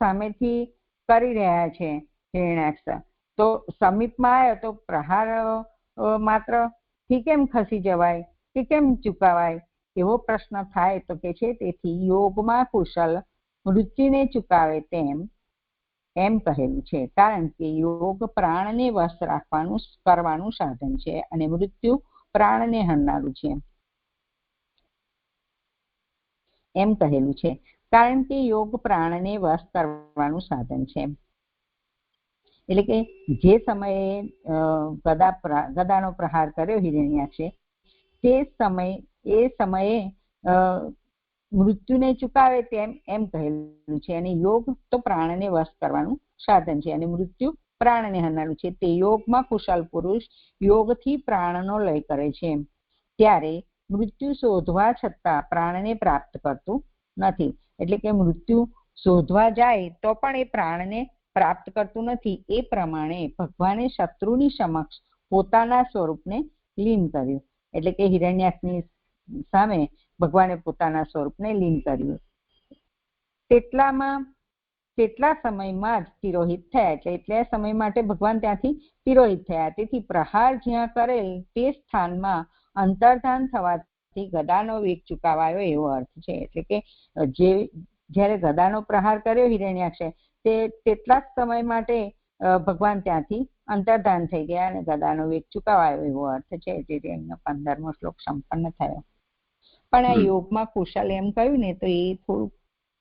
સામેથી કરી રહ્યા છે હિરણ્યાક્ષ, તો સમીપમાં આવ્યો તો પ્રહાર માત્ર થી કેમ ખસી જવાય કે કેમ ચૂકવાય એવો પ્રશ્ન થાય. તો કે છે તેથી યોગમાં કુશલ મૃત્યુને ચૂકવે તેમ એમ કહેલું છે. કારણ કે યોગ પ્રાણને વશ કરવાનું સાધન છે અને મૃત્યુ પ્રાણને હરનારું છે એમ કહેલું છે. કારણ કે યોગ પ્રાણને વશ કરવાનું સાધન છે. એટલે કે જે સમયે ગદાનો પ્રહાર કર્યો હિરણ્યાક્ષે તે સમયે મૃત્યુને ચૂકવે તેમ એમ કહેલું છે. અને યોગ તો પ્રાણને વશ કરવાનું સાધન છે અને મૃત્યુ પ્રાણને હરનારું છે. તે યોગમાં કુશલ પુરુષ યોગથી પ્રાણનો લય કરે છે, ત્યારે મૃત્યુ શોધવા છતાં પ્રાણને પ્રાપ્ત કરતું નથી. એટલે કે મૃત્યુ શોધવા જાય તો પણ એ પ્રાણને પ્રાપ્ત કરતું નથી. એ પ્રમાણે ભગવાને શત્રુની સમક્ષ પોતાના સ્વરૂપને લીન કર્યું. એટલે કે હિરણ્યાક્ષની સામે ભગવાને પોતાના સ્વરૂપને લીન કર્યું. તેટલા સમયમાં જ તિરોહિત થયા. એટલે સમય માટે ભગવાન ત્યાંથી તિરોહિત થયા. તેથી પ્રહાર જ્યાં કરેલ તે સ્થાનમાં અંતર્ધાન થવાથી ગદાનો વેગ ચૂકવાયો એવો અર્થ છે. એટલે કે જ્યારે ગદાનો પ્રહાર કર્યો હિરણ્યાક્ષે તેટલા જ સમય માટે ભગવાન ત્યાંથી અંતર્ધાન થઈ ગયા અને ગદાનો વેગ ચૂકવાયો એવો અર્થ છે. જેથી અહીંયા 15મો શ્લોક સંપન્ન થયો. પણ આ યોગમાં કુશલ એમ કહ્યું ને તો એ થોડુંક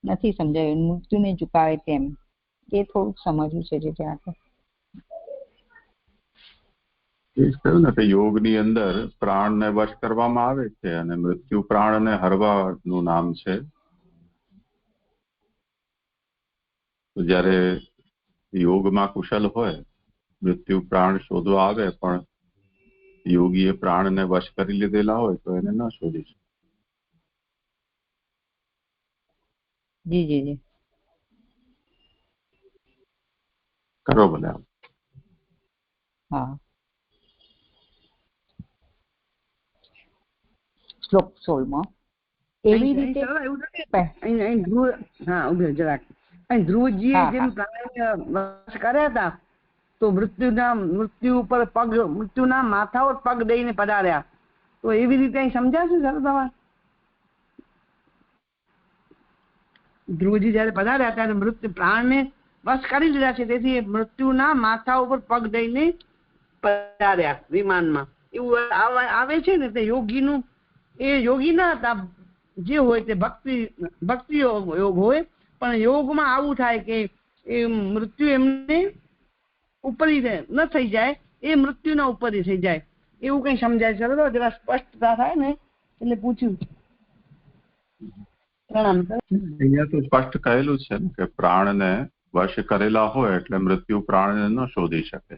નથી સમજાયું. મૃત્યુને ચૂકવે તેમ એ થોડુંક સમજવું છે. જે ત્યાં કહ્યું ને કે યોગની અંદર પ્રાણને વશ કરવામાં આવે છે અને મૃત્યુ પ્રાણને હરવાનું નામ છે. જયારે યોગમાં કુશલ હોય મૃત્યુ પ્રાણ શોધવા આવે પણ યોગીએ પ્રાણને વશ કરી લીધેલા હોય તો એને ન શોધી શકે. જી જી જી કરો ભલે. હા. શ્લોક 16 એવી રીતે ધ્રુવજીએ જેમ પ્રાણને વશ કર્યા હતા તો મૃત્યુના માથા ઉપર પગ દઈને પધાર્યા. તો એવી રીતે અહીં સમજાશે સરદામાં ધ્રુવજી જયારે પધાર્યા ત્યારે મૃત્યુ પ્રાણને વશ કરી લીધા છે. તેથી મૃત્યુના માથા ઉપર પગ દઈને પધાર્યા વિમાનમાં. એવું આવે છે ને તે યોગીનું એ યોગી ના હતા જે હોય તે ભક્તિ યોગ હોય, પણ યોગમાં આવું થાય કે એ મૃત્યુ એમને ઉપરી ન થઈ જાય, એ મૃત્યુના ઉપરી થઈ જાય એવું કઈ સમજાય છે. જરા સ્પષ્ટતા થાય ને એટલે પૂછ્યું. પ્રણામ. અહીંયા તો સ્પષ્ટ કહેલું છે કે પ્રાણને વશ કરેલા હોય એટલે મૃત્યુ પ્રાણને ન શોધી શકે.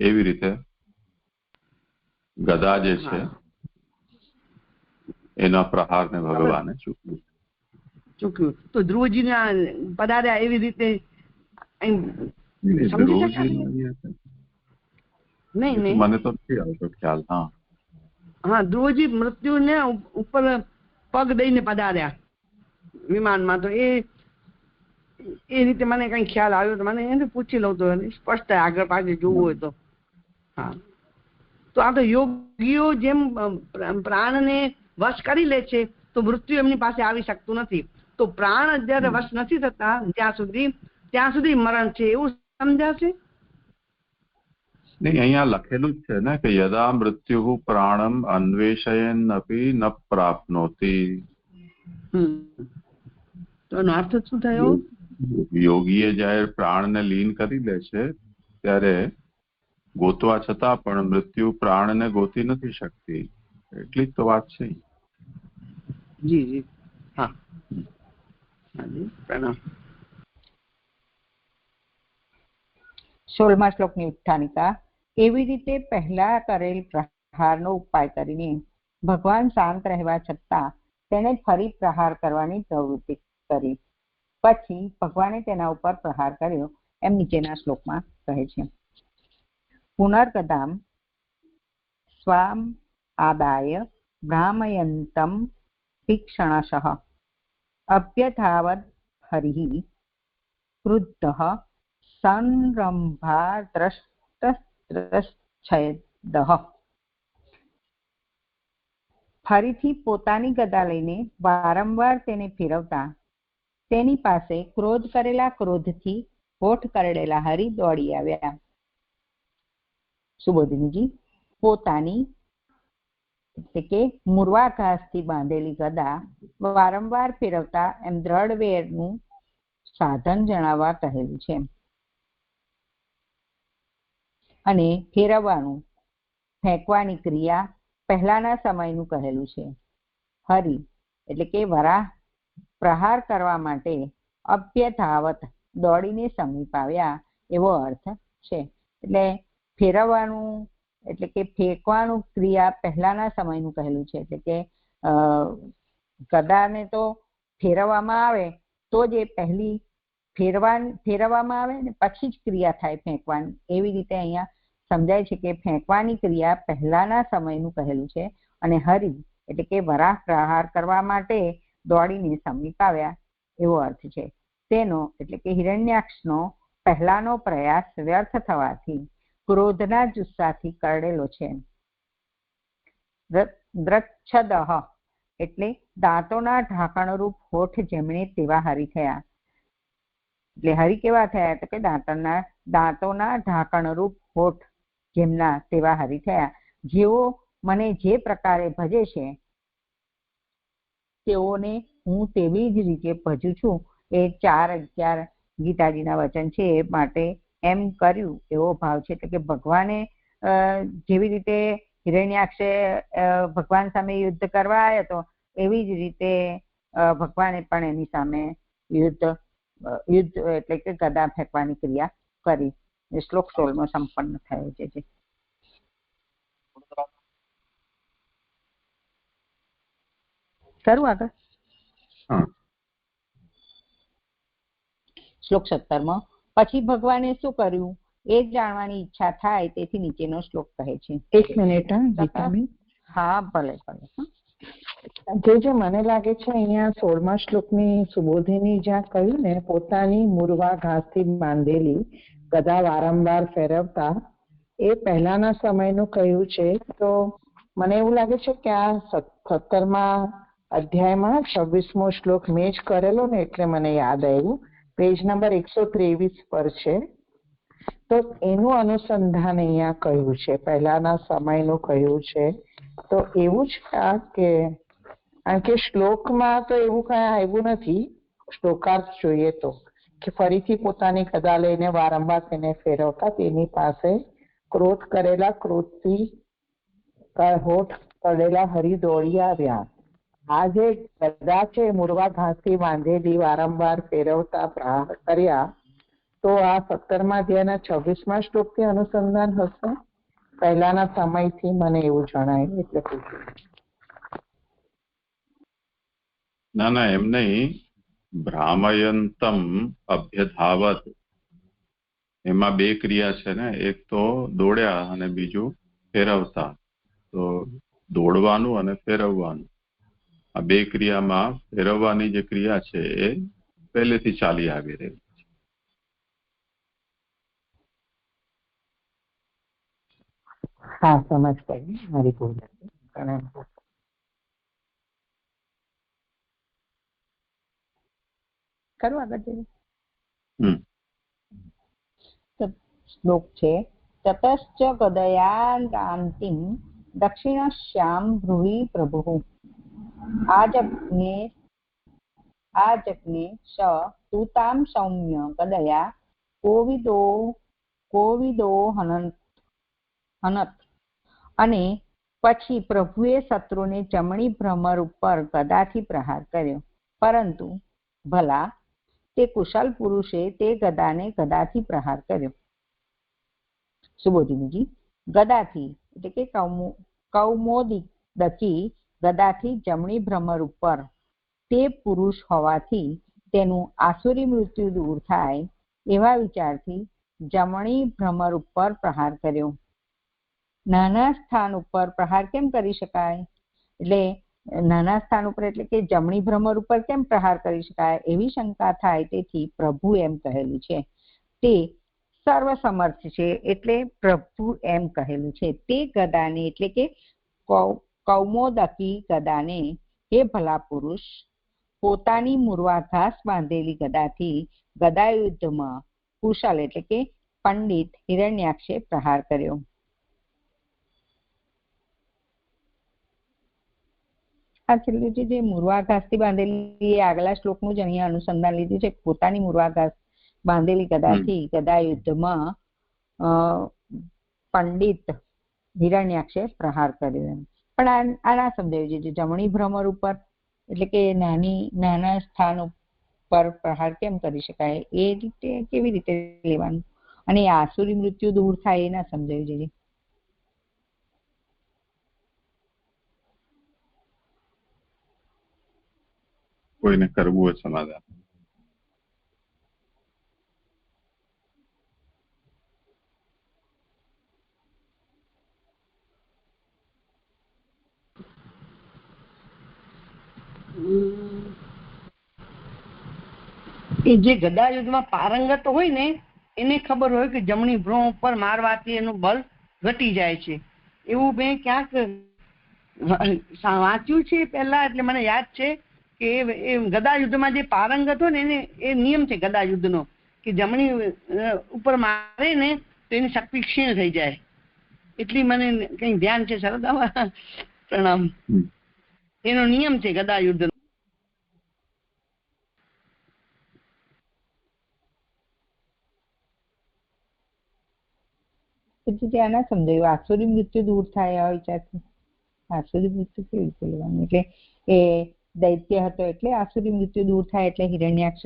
એવી રીતે ગદા જે છે એના પ્રહારને ભગવાને ચૂક્યું. તો ધ્રુવજી પધાર્યા એવી રીતે નહીં મને તો નથી આવતો ખ્યાલ. હા ધ્રુવજી મૃત્યુને ઉપર પગ દઈને પધાર્યા વિમાનમાં. તો એ રીતે મને કઈ ખ્યાલ આવ્યો તો મને એને પૂછી લઉં તો સ્પષ્ટ આગળ પાછળ જોવું હોય તો. હા તો આ તો યોગીઓ જેમ પ્રાણને વશ કરી લે છે તો મૃત્યુ એમની પાસે આવી શકતું નથી. તો પ્રાણ જયારે વશ નથી થતા ત્યાં સુધી મરણ છે એવું સમજાશે? નહીં, અહીંયા લખેલું જ છે ને કે યદા મૃત્યુ પ્રાણમ અન્વેષયન અપી ન પ્રાપ્નોતિ. તો એનો અર્થ શું થયો? યોગીએ જ્યારે પ્રાણને લીન કરી લે છે ત્યારે ગોતવા છતાં પણ મૃત્યુ પ્રાણને ગોતી નથી શકતી, એટલી જ તો વાત છે. જી જી હા જી પ્રણામ. 16મા શ્લોકની ઉત્થાનિકા. એવી રીતે પહેલા કરેલ પ્રહારનો ઉપાય કરીને ભગવાન શાંત રહેવા છતાં તેણે ફરી પ્રહાર કરવાની પ્રવૃત્તિ કરી. પછી ભગવાને તેના ઉપર પ્રહાર કર્યો એમ નીચેના શ્લોકમાં કહે છે. પુનર્ગદામ સ્વામ આદાય ભ્રામયંતમ તીક્ષ્ણશઃ અભ્યધાવદ હરિઃ ક્રુદ્ધઃ સંરંભાદ્રષ્ટચ્છેદઃ. ફરીથી પોતાની ગદા લઈને વારંવાર તેને ફેરવતા તેની પાસે ક્રોધ કરેલા ક્રોધથી હોઠ કરડેલા હરિ દોડી આવ્યા. સુબોધિનીજી, પોતાની એટલે કે મુરવાઘાસથી બાંધેલી ગદા વારંવાર ફેરવતા એમ દ્રઢ વેરનું સાધન જણાવવા કહેલું છે. અને ફેરવવાનું ફેંકવાની ક્રિયા પહેલાના સમયનું કહેલું છે. હરિ એટલે કે વરાહ પ્રહાર કરવા માટે અભ્યધાવત દોડીને સમીપ આવ્યા એવો અર્થ છે. એટલે ફેરવવાનું એટલે કે ફેંકવાનું ક્રિયા પહેલાના સમયનું કહેલું છે. એટલે કે ગદાને તો ફેરવવામાં આવે તો જ એ પહેલી ફેરવવામાં આવે ને પછી જ ક્રિયા થાય ફેંકવાની. એવી રીતે અહીંયા સમજાય છે કે ફેંકવાની ક્રિયા પહેલાના સમયનું કહેલું છે. અને હરિ એટલે કે વરાહ પ્રહાર કરવા માટે દોડીને સમીપ આવ્યા એવો અર્થ છે. તેનો એટલે કે હિરણ્યાક્ષનો પહેલાનો પ્રયાસ વ્યર્થ થવાથી ક્રોધના જુસ્સાથી કરડેલો છે. દ્રચ્છદઃ એટલે દાંતોના ઢાંકણરૂપ હોઠ જેમણે તેવા હરિ થયા. એટલે હરિ કેવા થયા તો કે દાંતોના ઢાંકણરૂપ હોઠ જેમના તેવા હરિ થયા. જેઓ મને જે પ્રકારે ભજે છે તેઓને હું તેવી જ રીતે ભજું છું. એ 4:11 ગીતાજીના વચન છે. એ માટે એમ કર્યું એવો ભાવ છે. એટલે કે ભગવાને જેવી રીતે હિરણ્યાક્ષે ભગવાન સામે યુદ્ધ કરવા આવ્યો હતો એવી જ રીતે ભગવાને પણ એની સામે યુદ્ધ એટલે કે ગદા ફેંકવાની ક્રિયા કરી. શ્લોક 16 સંપન્ન થયો છે. કરું આગળ. શ્લોક 17 પછી ભગવાને શું કર્યું એ જાણવાની ઈચ્છા થાય તેથી નીચેનો શ્લોક કહે છે. 1 મિનિટ. હા ભલે ભલે. જે મને લાગે છે અહીંયા 16મા શ્લોકની સુબોધિની જ્યાં કહ્યું ને પોતાની મુરવા ઘાસથી બાંધેલી ગદા વારંવાર ફેરવતા એ પહેલાના સમયનું કહ્યું છે. તો મને એવું લાગે છે કે આ 17મા અધ્યાયમાં 26મો શ્લોક મેં જ કરેલો ને એટલે મને યાદ આવ્યું. પેજ નંબર 123 પર છે. તો એનું અનુસંધાન અહીંયા કહ્યું છે, પહેલાના સમયનું કહ્યું છે. તો એવું જ કે કારણ કે શ્લોકમાં તો એવું કઈ આવ્યું નથી. શ્લોકાર્થ જોઈએ તો કે ફરીથી પોતાની ગદા લઈને વારંવાર તેને ફેરવતા તેની પાસે ક્રોધ કરેલા ક્રોધથી હોઠ પડેલા હરિ દોડી આવ્યા. આ જે ગદા છે મુરવા ઘાસથી બાંધેલી વારંવાર ફેરવતા પ્રહાર કર્યા. તો આ 17મા અધ્યાયના 26મા શ્લોકથી અનુસંધાન હશે. પહેલાના સમયથી મને એવું જણાયું એટલે પૂછ્યું. ના એમ નહીં. ભ્રામયંતમ અભ્યધાવત એમાં 2 ક્રિયા છે ને. એક તો દોડ્યા અને બીજું ફેરવતા. તો દોડવાનું અને ફેરવવાનું આ 2 ક્રિયામાં ફેરવવાની જે ક્રિયા છે એ પહેલેથી ચાલી આવી રહી. હા સમજ પડી મારી ભૂલ હતી. ખરું આગળ જઈએ. શ્લોક છે તતશ્ચ ગદયાન્તિમ દક્ષિણશ્યામ ભ્રુવિ પ્રભુઃ આજજ્ઞે સ સુતામ સૌમ્ય કદયા કોવિદો હનત. અને પછી પ્રભુએ શત્રુને જમણી ભ્રમર ઉપર ગદાથી પ્રહાર કર્યો, પરંતુ ભલા તે કુશલ પુરુષે તે ગદાને ગદાથી પ્રહાર કર્યો. સુબોધિનીજી, ગદાથી એટલે કે કૌમોદકી ગદાથી જમણી ભ્રમર ઉપર તે પુરુષ હોવાથી તેનું આસુરી મૃત્યુ દૂર થાય એવા વિચારથી જમણી ભ્રમર ઉપર પ્રહાર કર્યો. નાના સ્થાન ઉપર પ્રહાર કેમ કરી શકાય? એટલે નાના સ્થાન ઉપર એટલે કે જમણી ભ્રમર ઉપર કેમ પ્રહાર કરી શકાય એવી શંકા થાય, તેથી પ્રભુ એમ કહેલું છે. તે સર્વસમર્થ છે એટલે પ્રભુ એમ કહેલું છે. તે ગદાને એટલે કે કૌમોદકી ગદાને હે ભલા પુરુષ, પોતાની મૂર્વાઘાસ બાંધેલી ગદાથી ગદાયુદ્ધમાં કુશલ એટલે કે પંડિત હિરણ્યાક્ષે પ્રહાર કર્યો. આ છેલ્લું જે મૂર્વાઘાસથી બાંધેલી એ આગલા શ્લોકનું જ અહીંયા અનુસંધાન લીધું છે. પોતાની મૂર્વાઘાસ બાંધેલી ગદાથી ગદાયુદ્ધમાં પંડિત હિરણ્યાક્ષે પ્રહાર કર્યો એમ. પણ આ ના સમજાયું છે જમણી ભ્રમર ઉપર એટલે કે નાના સ્થાન ઉપર પ્રહાર કેમ કરી શકાય એ રીતે કેવી રીતે લેવાનું, અને આસુરી મૃત્યુ દૂર થાય એ ના સમજાયું છે. કોઈને કરવું હોય સમાધાન. એ જે ગદા યુદ્ધમાં પારંગત હોય ને એને ખબર હોય કે જમણી ભ્રૂણ ઉપર મારવાથી એનું બળ ઘટી જાય છે. એવું મેં ક્યાંક વાંચ્યું છે પહેલા, એટલે મને યાદ છે કે એ ગદા યુદ્ધમાં જે પારંગત હોય ને એને એ નિયમ છે ગદા યુદ્ધનો કે જમણી ઉપર મારે ને તો એની શક્તિ ક્ષીણ થઈ જાય. એટલી મને કઈ ધ્યાન છે સરદામાં. પ્રણામ. એનો નિયમ છે ગદા યુદ્ધનો. પછી ત્યાં ના સમજાયું આસુરી મૃત્યુ દૂર થાય આ વિચારથી. આસુરી મૃત્યુ કેવી રીતે લેવાનું? એટલે એ દૈત્ય હતો એટલે આસુરી મૃત્યુ દૂર થાય એટલે હિરણ્યાક્ષ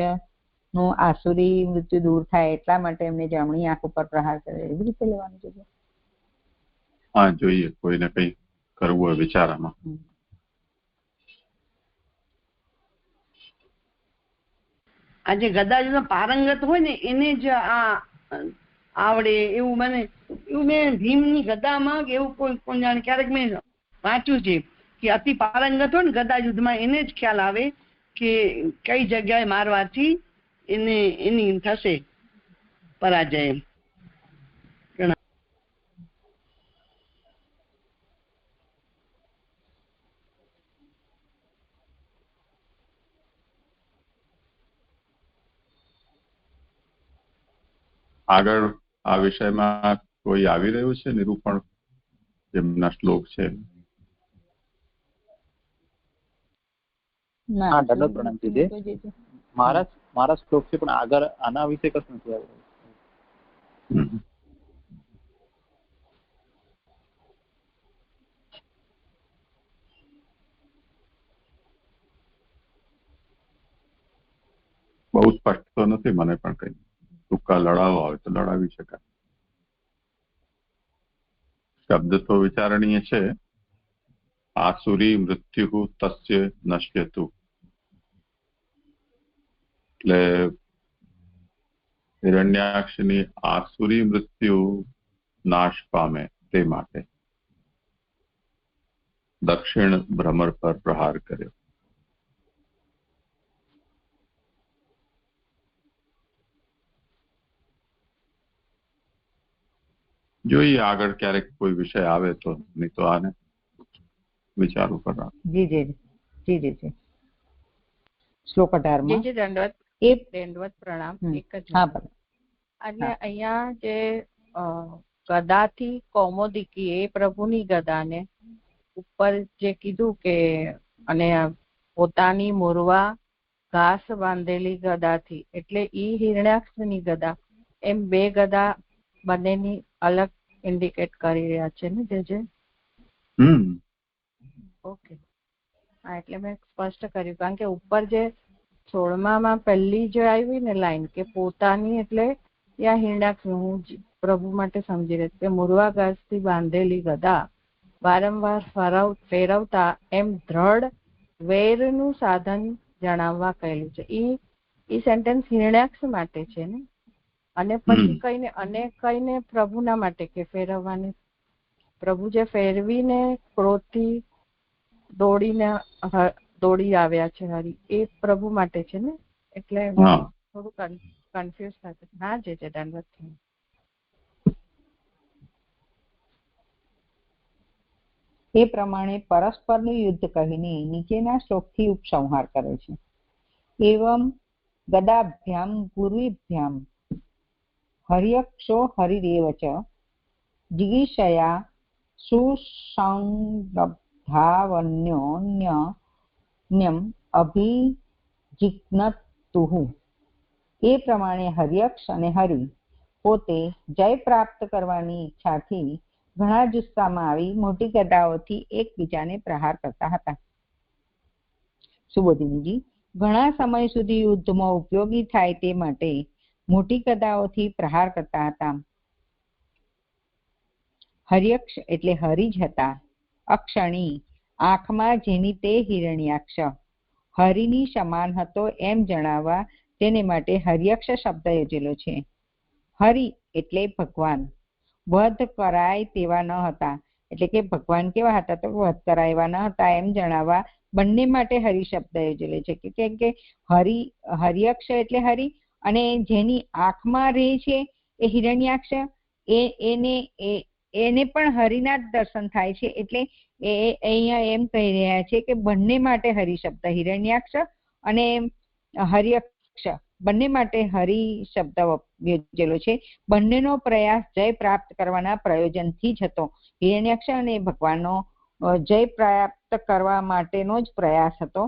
નું આસુરી મૃત્યુ દૂર થાય એટલા માટે એમને જમણી આંખ ઉપર પ્રહાર કર્યો, એવી રીતે લેવાનું છે. હા, જોઈએ કોઈને કઈ કરવું હોય વિચારામાં. આ જે ગદા યુદ્ધમાં પારંગત હોય ને એને જ આ આવડે એવું મેં ભીમની ગદામાં એવું કોઈ જાણે ક્યારેક મેં વાંચ્યું છે કે અતિ પારંગત હોય ને ગદા યુદ્ધમાં એને જ ખ્યાલ આવે કે કઈ જગ્યાએ મારવાથી એની થશે પરાજય. આગળ આ વિષયમાં કોઈ આવી રહ્યું છે નિરૂપણ જેમના શ્લોક છે? મારા શ્લોક છે પણ આગળ આના વિશે કશું નથી આવ્યું. બહુ સ્પષ્ટ તો નથી મને પણ કઈ. ટૂંકા લડાવવા હોય તો લડાવી શકાય. શબ્દ તો વિચારણીય છે. આસુરી મૃત્યુ તસ્ય નશ્યતુ, એટલે હિરણ્યાક્ષની આસુરી મૃત્યુ નાશ પામે તે માટે દક્ષિણ ભ્રમર પર પ્રહાર કર્યો. જોઈએ આગળ ક્યારેક કોઈ વિષય આવે તો, નહીં તો આને વિચારવું કરવા. જી જી જી જી જી. શ્લોક 18 દંડવત પ્રણામ. એક જ એટલે અહીંયા જે ગદાથી કૌમોદકી એ પ્રભુની ગદાને ઉપર જે કીધું કે અને પોતાની મૂર્વા ઘાસ બાંધેલી ગદાથી, એટલે ઈ હિરણ્યાક્ષની ગદા, એમ બે ગદા બંનેની અલગ ઇન્ડિકેટ કરી રહ્યા છે ને જે ઓકે. હા, એટલે મેં સ્પષ્ટ કર્યું, કારણ કે ઉપર જે 16માં પહેલી જે આવી ને લાઈન કે પોતાની, એટલે ત્યાં હિરણ્યાક્ષ, હું પ્રભુ માટે સમજી રહી કે મુરવા ઘાસથી બાંધેલી ગદા વારંવાર ફેરવતા એમ દ્રઢ વૈરનું સાધન જણાવવા કહેલું છે. ઈ સેન્ટેન્સ હિરણ્યાક્ષ માટે છે ને, અને પછી કઈને પ્રભુના માટે કે ફેરવવાની, પ્રભુ જે ફેરવીને ક્રોધથી દોડી આવ્યા છે હરી, એ પ્રભુ માટે છે ને, એટલે થોડું કન્ફ્યુઝ થશે. હા જે દંડવત થયું. એ પ્રમાણે પરસ્પરનું યુદ્ધ કહીને નીચેના શ્લોકથી ઉપસંહાર કરે છે. એવમ ગદાભ્યામ પૂર્વીભ્યામ હર્યક્ષો હરિરેવ ચ જિગીષયા સુસંગબ્ધાવન્યોન્યમ અભિજિજ્ઞતુઃ. એ પ્રમાણે હર્યક્ષ અને હરિ પોતે જય પ્રાપ્ત કરવાની ઈચ્છાથી ઘણા જુસ્સામાં આવી મોટી ગદાઓથી એકબીજાને પ્રહાર કરતા હતા. સુબોધિનીજી, ઘણા સમય સુધી યુદ્ધમાં ઉપયોગી થાય તે માટે મોટી ગદાઓથી પ્રહાર કરતા હતા. હર્યક્ષ એટલે હરિ જ હતા. અક્ષણી, આંખમાં જેની તે હિરણ્યાક્ષ હરિની સમાન હતો એમ જણાવવા તેને માટે હર્યક્ષ શબ્દ યોજેલો છે. હરિ એટલે ભગવાન, વધ કરાય તેવા ન હતા, એટલે કે ભગવાન કેવા હતા તો વધ કરાય એવા ન હતા એમ જણાવવા બંને માટે હરિ શબ્દ યોજેલો છે. કેમ કે હર્યક્ષ એટલે હરિ, અને જેની આંખમાં રહે છે એ હિરણ્યાક્ષ, એને પણ હરિના જ દર્શન થાય છે. એટલે અહીંયા એમ કહી રહ્યા છે કે બંને માટે હરિ શબ્દ, હિરણ્યાક્ષ અને હર્યક્ષ બંને માટે હરિ શબ્દ યોજેલો છે. બંનેનો પ્રયાસ જય પ્રાપ્ત કરવાના પ્રયોજનથી જ હતો. હિરણ્યાક્ષ અને ભગવાનનો જય પ્રાપ્ત કરવા માટેનો જ પ્રયાસ હતો,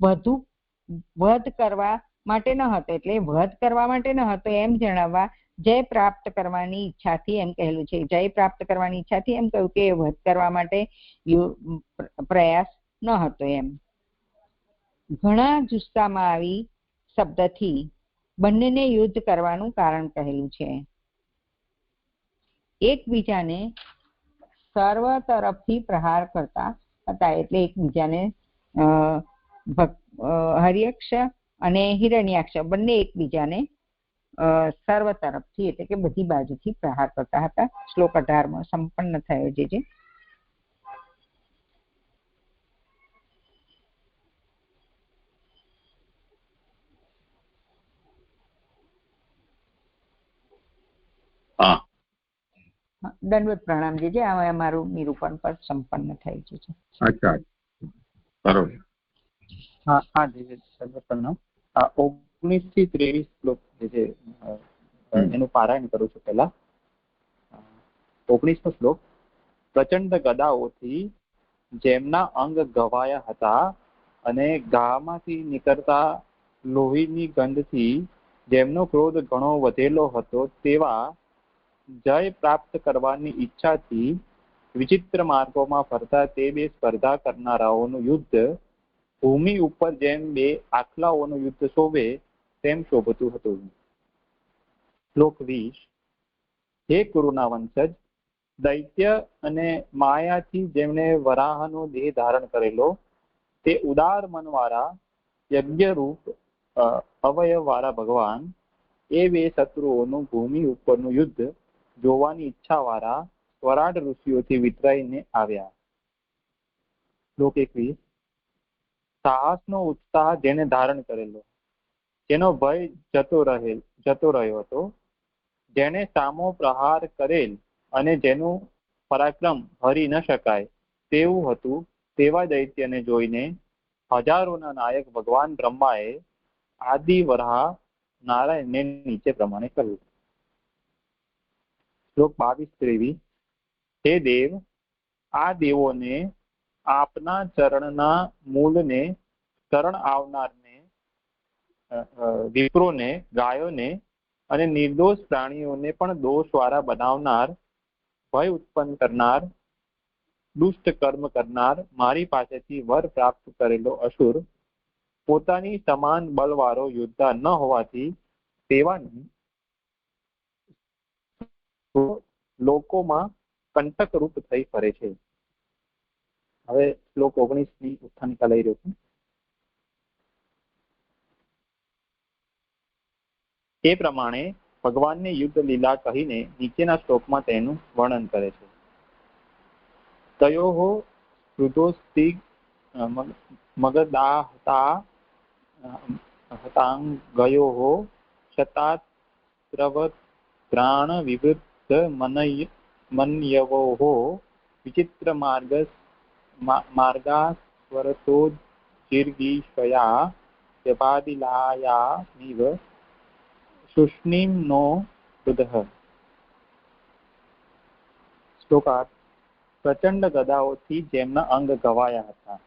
વધ કરવા માટે ન હતો. એટલે વધ કરવા માટે ન હતો એમ જણાવવા જય પ્રાપ્ત કરવાની ઈચ્છાથી એમ કહેલું છે. જય પ્રાપ્ત કરવાની ઈચ્છાથી એમ કહ્યું કે વધ કરવા માટે પ્રયાસ ન હતો એમ. ઘણા જુસ્સામાં આવી શબ્દથી બંનેને યુદ્ધ કરવાનું કારણ કહેલું છે. એકબીજાને સર્વ તરફથી પ્રહાર કરતા હતા, એટલે એકબીજાને હર્યક્ષ અને હિરણ્યાક્ષ બંને એકબીજાને સર્વ તરફથી એટલે કે બધી બાજુથી પ્રહાર કરતા હતા. શ્લોક 18 સંપન્ન થયો છે. દંડવત પ્રણામ જે હવે અમારું નિરૂપણ પર સંપન્ન થઈ ગયું છે. અચ્છા, બરોબર. હા હા જી દંડવત પ્રણામ. 19 થી 23 શ્લોક જે છે એનું પારાયણ કરું છું. પહેલા 19નો શ્લોક. પ્રચંડ ગદાઓથી જેમના અંગ ઘવાયા હતા અને ઘામાંથી નીકળતા લોહીની ગંધથી જેમનો ક્રોધ ઘણો વધેલો હતો, તેવા જય પ્રાપ્ત કરવાની ઈચ્છાથી વિચિત્ર માર્ગોમાં ફરતા તે બે સ્પર્ધા કરનારાઓનું યુદ્ધ ભૂમિ ઉપર જેમ બે આખલાઓનું યુદ્ધ શોભે તેમ શોભતું હતું. શ્લોક 20. હે કુરુના વંશજ, દૈત્ય અને માયાથી જેમણે વરાહનો દેહ ધારણ કરેલો તે ઉદાર મનવાળા યજ્ઞરૂપ અવયવવાળા ભગવાન એ બે શત્રુઓનું ભૂમિ ઉપરનું યુદ્ધ જોવાની ઈચ્છાવાળા સ્વરાટ ઋષિઓથી વિતરાઈને આવ્યા. શ્લોક 21. સાહસનો ઉત્સાહ જેને ધારણ કરેલો, જેનો ભય જતો રહ્યો હતો, જેને સામો પ્રહાર કરેલ અને જેનું પરાક્રમ હરી ન શકાય તેવું હતું, તેવા દૈત્યને જોઈને હજારોના નાયક ભગવાન બ્રહ્માએ આદિ વરાહ નારાયણને નીચે પ્રમાણે કહ્યું. શ્લોક 22-23. હે દેવ, આ દેવોને આપના ચરણના મૂળને શરણ આવનારને વિપ્રોને, ગાયોને અને નિર્દોષ પ્રાણીઓને પણ દોષવાળા બનાવનાર, ભય ઉત્પન્ન કરનાર, દુષ્ટ કર્મ કરનાર, મારી પાસેથી વર પ્રાપ્ત કરેલો અસુર પોતાની સમાન બળવાળો યોદ્ધા ન હોવાથી તેવાની લોકોમાં કંટક રૂપ થઈ ફરે છે. હવે શ્લોક 19 ની ઉત્થાનિકા લઈ રહ્યો છું. એ પ્રમાણે ભગવાનની યુદ્ધ લીલા કહીને નીચેના શ્લોકમાં તેનું વર્ણન કરે છે. તયોઃ કૃતોસ્તિ મગદાહતા હતાંગયોઃ શતાત્રવત્રાણ વિવૃદ્ધ મન્યવોઃ વિચિત્ર માર્ગાસ્વરતોજિર્ગીષયા વ્યપાદિલાયામિવ શુષ્ણીમ નો બુધઃ. શ્લોકાર્થ. પ્રચંડ ગદાઓથી જેમના અંગ ઘવાયા હતા.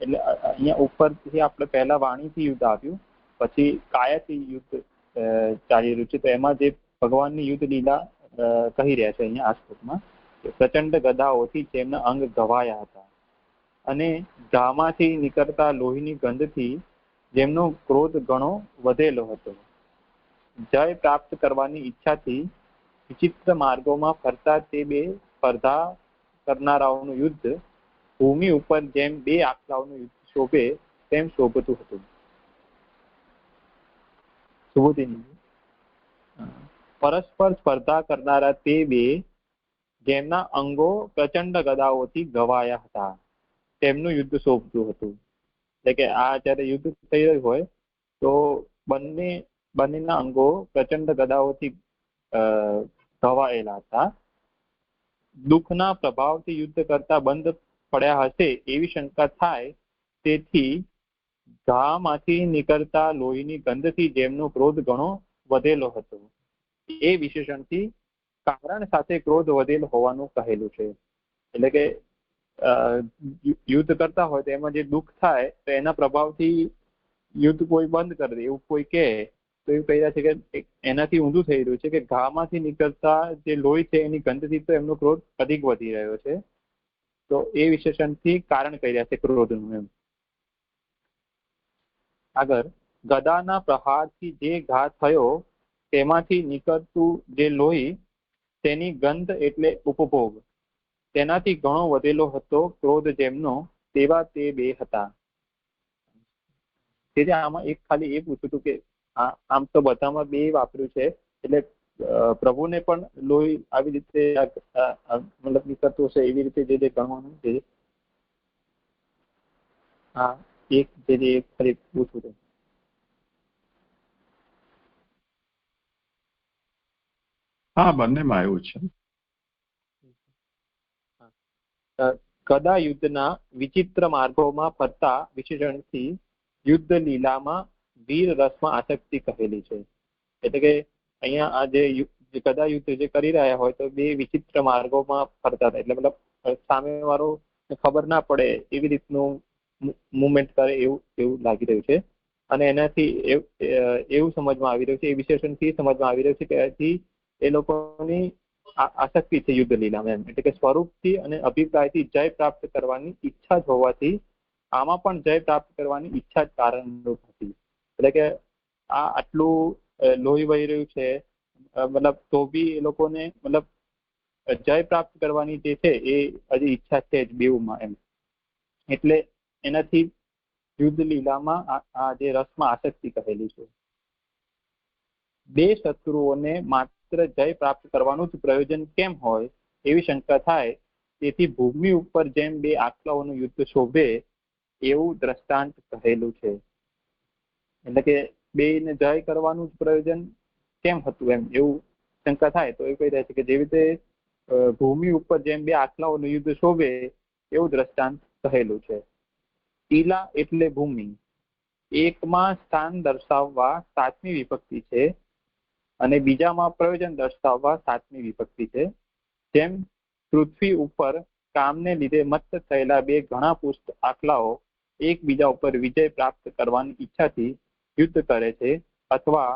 એટલે અહીંયા ઉપરથી આપણે પહેલા વાણીથી યુદ્ધ આવ્યું, પછી કાયાથી યુદ્ધ ચાલી રહ્યું છે. તો એમાં જે ભગવાનની યુદ્ધ લીલા કહી રહ્યા છે અહીંયા આ શ્લોકમાં, પ્રચંડ ગદાઓથી જેમના અંગ ઘવાયા હતા અને ઘામાંથી નીકળતા લોહીની ગંધથી જેમનો ક્રોધ ઘણો વધેલો હતો. જય પ્રાપ્ત કરવાની ઈચ્છાથી વિચિત્ર માર્ગોમાં ફરતા તે બે સ્પર્ધા કરનારાઓનું યુદ્ધ ભૂમિ ઉપર જેમ બે આખલાઓનું યુદ્ધ શોભે તેમ શોભતું હતું. પરસ્પર સ્પર્ધા કરનારા તે બે જેમના અંગો પ્રચંડ ગદાઓથી ઘવાયા હતા તેમનું યુદ્ધ શોભતું હતું. એટલે કે આ જયારે યુદ્ધ થઈ રહ્યું હોય તો બંનેના અંગો પ્રચંડ ગદાઓથી ઘવાયેલા હતા. દુઃખના પ્રભાવથી યુદ્ધ કરતા બંધ પડ્યા હશે એવી શંકા થાય, તેથી ઘામાંથી નીકળતા લોહીની ગંધથી જેમનો ક્રોધ ઘણો વધેલો હતો એ વિશેષણથી કારણ સાથે ક્રોધ વધેલો હોવાનું કહેલું છે. એટલે કે યુદ્ધ કરતા હોય તો એમાં જે દુઃખ થાય તો એના પ્રભાવથી યુદ્ધ કોઈ બંધ કરી દે એવું કોઈ કહે તો એવું કહી રહ્યા છે કે એનાથી ઊંધું થઈ રહ્યું છે કે ઘામાંથી નીકળતા જે લોહી છે એની ગંધથી તો એમનો ક્રોધ અધિક વધી રહ્યો છે. તો એ વિશેષણથી કારણ કહી રહ્યા છે ક્રોધનું. એમ આગળ, ગદાના પ્રહારથી જે ઘા થયો તેમાંથી નીકળતું જે લોહી તેની ગંધ એટલે ઉપભોગ તેનાથી ઘણો વધેલો હતો ક્રોધ જેમનો, તેવા તે બે હતા. તેથી આમાં એક ખાલી એ પૂછ્યું હતું કે આમ તો બધામાં બે વાપર્યું છે, એટલે પ્રભુને પણ લોહી આવી રીતે મતલબ નીકળતું હશે એવી રીતે જે ગણવાનું છે. હા, એક જે ખાલી પૂછવું હતું. હા, બંનેમાં એવું છે. ગદા યુદ્ધના વિચિત્ર માર્ગોમાં ફરતા વિશેષણથી યુદ્ધ લીલામાં વીર રસમાં આસક્તિ કહેલી છે. એટલે કે અહીંયા આ જે ગદા યુદ્ધ જે કરી રહ્યા હોય તો બે વિચિત્ર માર્ગોમાં ફરતા હતા. એટલે મતલબ સામે વાળો ખબર ના પડે એવી રીતનું મુવમેન્ટ કરે એવું લાગી રહ્યું છે. અને એનાથી એવું સમજમાં આવી રહ્યું છે, એ વિશેષણથી સમજમાં આવી રહ્યું છે કે આથી એ લોકોની આસક્તિ છે યુદ્ધ લીલામાં. એટલે કે સ્વરૂપથી અને અભિપ્રાયથી જય પ્રાપ્ત કરવાની ઈચ્છા જ હોવાથી આમાં પણ જય પ્રાપ્ત કરવાની ઈચ્છા જ કારણરૂપ હતી. એટલે કે આ આટલું લોહી વહી રહ્યું છે મતલબ તો બી એ લોકોને મતલબ જય પ્રાપ્ત કરવાની જે છે એ હજી ઈચ્છા છે જ બેઉમાં. એમ એટલે એનાથી યુદ્ધ લીલામાં આ જે રસમાં આસક્તિ કહેલી છે. બે શત્રુઓને માત્ર જય પ્રાપ્ત કરવાનું જ પ્રયોજન કેમ હોય એવી શંકા થાય, તેથી ભૂમિ ઉપર જેમ બે આખલાઓનું યુદ્ધ શોભે એવું દ્રષ્ટાંત કહેલું છે. એટલે કે બેને જય કરવાનું જ પ્રયોજન કેમ હતું એમ એવું શંકા થાય તો એ કહી રહ્યા છે કે જેવી રીતે ભૂમિ ઉપર જેમ બે આખલાઓનું યુદ્ધ શોભે એવું દ્રષ્ટાંત કહેલું છે. ટીલા એટલે ભૂમિ. એકમાં સ્થાન દર્શાવવા 7મી વિભક્તિ છે અને બીજામાં પ્રયોજન દર્શાવવા 7મી વિભક્તિ છે. જેમ પૃથ્વી ઉપર કામને લીધે મત્ત થયેલા બે ઘણા પુષ્ટ આખલાઓ એકબીજા ઉપર વિજય પ્રાપ્ત કરવાની ઈચ્છાથી યુદ્ધ કરે છે, અથવા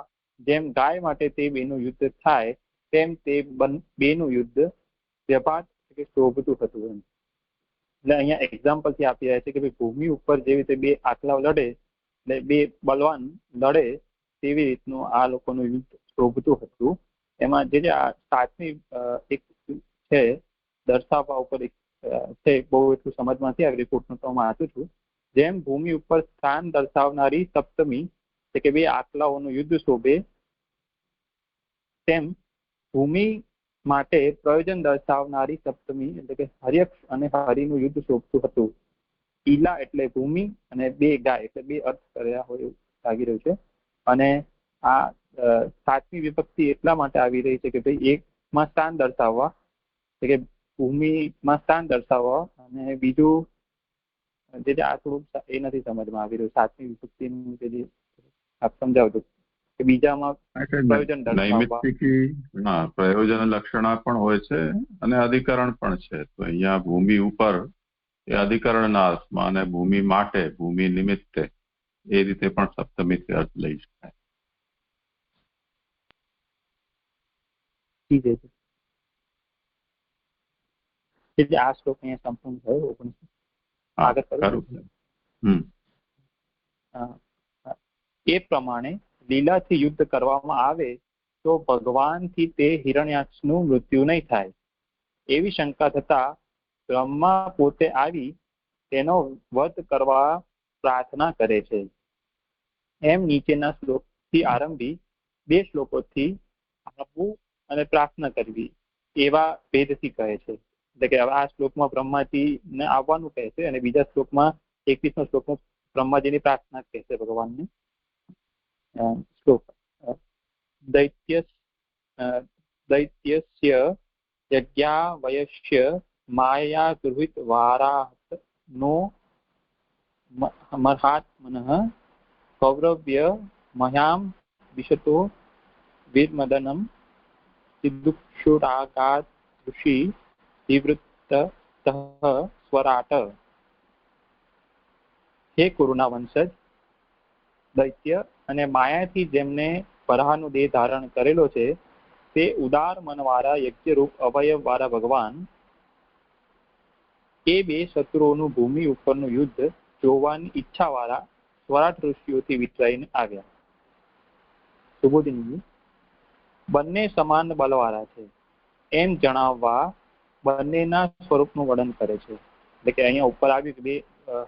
જેમ ગાય માટે તે બેનું યુદ્ધ થાય તેમ તે બેનું યુદ્ધ વ્યપાત કે શોભતું હતું. એમ એટલે અહીંયા એક્ઝામ્પલ થી આપી રહ્યા છે કે ભાઈ ભૂમિ ઉપર જેવી રીતે બે આટલાઓ લડે એટલે બે બલવાન લડે તેવી રીતનું આ લોકોનું યુદ્ધ શોભતું હતું. એમાં જે આ 7મી એક છે દર્શાવવા ઉપર એક છે, બહુ એટલું સમજમાં નથી આવી ફૂટનું તો હું વાંચું છું. જેમ ભૂમિ ઉપર સ્થાન દર્શાવનારી સપ્તમી એટલે કે બે આટલાઓનું યુદ્ધ શોભે તેમ ભૂમિ માટે પ્રયોજન દર્શાવનારી સપ્તમી એટલે કે હર્યક્ષ અને હરિનું યુદ્ધ શોભતું હતું. ઈલા એટલે ભૂમિ અને બે ગાય એટલે બે અર્થ કર્યા હોય એવું લાગી રહ્યું છે. અને આ 7મી વિભક્તિ એટલા માટે આવી રહી છે કે ભાઈ એકમાં સ્થાન દર્શાવવા એટલે કે ભૂમિમાં સ્થાન દર્શાવવા, અને બીજું જે આ થોડુંક એ નથી સમજમાં આવી રહ્યું 7મી વિભક્તિનું જે આપ સમજાવજો કે બીજામાં પ્રયોજન દર્શાવવા. પ્રયોજન લક્ષણા પણ હોય છે અને અધિકરણ પણ છે. તો અહીંયા ભૂમિ ઉપર એ અધિકરણના અર્થમાં અને ભૂમિ માટે ભૂમિ નિમિત્તે એ રીતે પણ સપ્તમીથી અર્થ લઈ શકાય. આ શ્લોક અહીંયા સંપૂર્ણ થયો. 19 એ પ્રમાણે લીલાથી યુદ્ધ કરવામાં આવે તો ભગવાનથી તે હિરણ્યાક્ષનું મૃત્યુ નહીં થાય એવી શંકા થતા બ્રહ્મા પોતે આવી તેનો વધ કરવા પ્રાર્થના કરે છે. એમ નીચેના શ્લોકથી આરંભી 2 શ્લોકોથી આપવું અને પ્રાર્થના કરવી એવા ભેદથી કહે છે. એટલે કે આ શ્લોકમાં બ્રહ્માજી ને આવવાનું કહે છે અને બીજા શ્લોકમાં 21મા શ્લોકમાં બ્રહ્માજીની પ્રાર્થના કહે છે ભગવાનને. શ્લોક દૈત્યસ્ય યજ્ઞાવયસ્ય માયા ગૃહિત વારાત નો મર્હાત્મનઃ કૌરવ્ય મહ્યામ વિશતો વીરમદનમ સિદ્ધુક્ષુરાગાત ઋષિ નિવૃત્ત સ્વરાટ. હે કુરુના વંશજ, દૈત્ય અને માયાથી જેમને વરાહનો દેહ ધારણ કરેલો છે તે ઉદાર મનવાળા યજ્ઞરૂપ અવયવ વાળા ભગવાન એ 2 શત્રુઓનું ભૂમિ ઉપરનું યુદ્ધ જોવાની ઈચ્છા વાળા સ્વરાટ ઋષિઓથી વિચરાઈને આવ્યા. સુબોધિની બંને સમાન બલવાળા છે એમ જણાવવા બંનેના સ્વરૂપનું વર્ણન કરે છે. એટલે કે અહીંયા ઉપર આવ્યું કે 2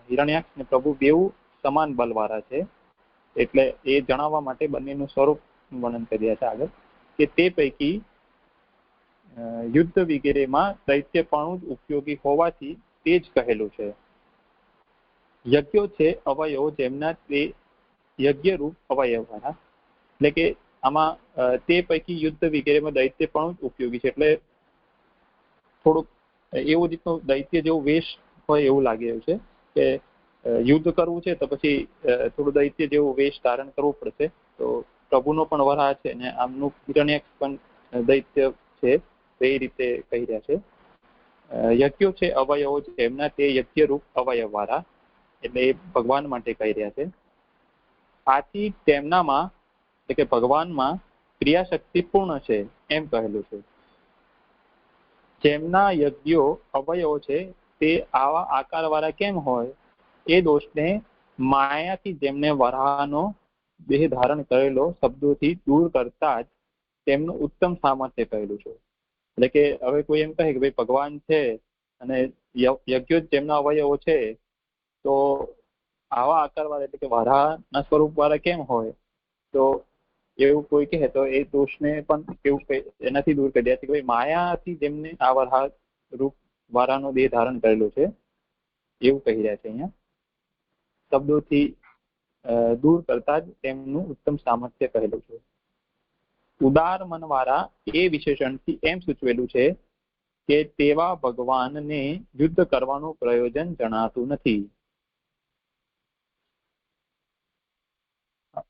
હિરણ્યાક્ષ ને પ્રભુ બેઉ સમાન બલવાળા છે, એટલે એ જણાવવા માટે બંનેનું સ્વરૂપ વર્ણન કર્યા છે આગળ કે તે પૈકી યુદ્ધ વગેરેમાં દૈત્યપણું જ ઉપયોગી હોવાથી તે જ કહેલું છે. યજ્ઞો છે અવયવો જેમના તે યજ્ઞરૂપ અવયવ વાળા, એટલે કે આમાં તે પૈકી યુદ્ધ વગેરેમાં દૈત્યપણું જ ઉપયોગી છે. એટલે થોડુંક એવું રીતનું દૈત્ય જેવું વેશ હોય એવું લાગી રહ્યું છે કે યુદ્ધ કરવું છે તો પછી થોડું દૈત્ય જેવું વેશ ધારણ કરવું પડશે. તો પ્રભુનો પણ વરાહ છે ને આમનું હિરણ્યાક્ષ પણ દૈત્ય છે, એ રીતે કહી રહ્યા છે. યજ્ઞો છે અવયવો છે એમના તે યજ્ઞરૂપ અવયવ વાળા, એટલે એ ભગવાન માટે કહી રહ્યા છે. આથી તેમનામાં એટલે કે ભગવાનમાં ક્રિયાશક્તિ પૂર્ણ છે એમ કહેલું છે. જેમના યજ્ઞો અવયવો છે તે આવા આકારવાળા કેમ હોય એ દોષને માયાથી જેમને વરાહનો દેહ ધારણ કરેલો શબ્દોથી દૂર કરતા જ તેમનું ઉત્તમ સામર્થ્ય કહેલું છે. એટલે કે હવે કોઈ એમ કહે કે ભાઈ ભગવાન છે અને યજ્ઞો જેમના અવયવો છે તો આવા આકારવાળા એટલે કે વરાહના સ્વરૂપ વાળા કેમ હોય, તો એવું કોઈ કહે તો એ દોષને પણ એવું એનાથી દૂર કરી દે છે કે ભાઈ માયાથી જેમને આ વરાહ રૂપ વાળાનો દેહ ધારણ કરેલો છે એવું કહી રહ્યા છે. અહીંયા શબ્દોથી દૂર કરતા જ તેમનું ઉત્તમ સામર્થ્ય કહેલું છે. ઉદાર મનવાળા એ વિશેષણથી એમ સૂચવેલું છે કે તેવા ભગવાનને યુદ્ધ કરવાનું પ્રયોજન જણાતું નથી.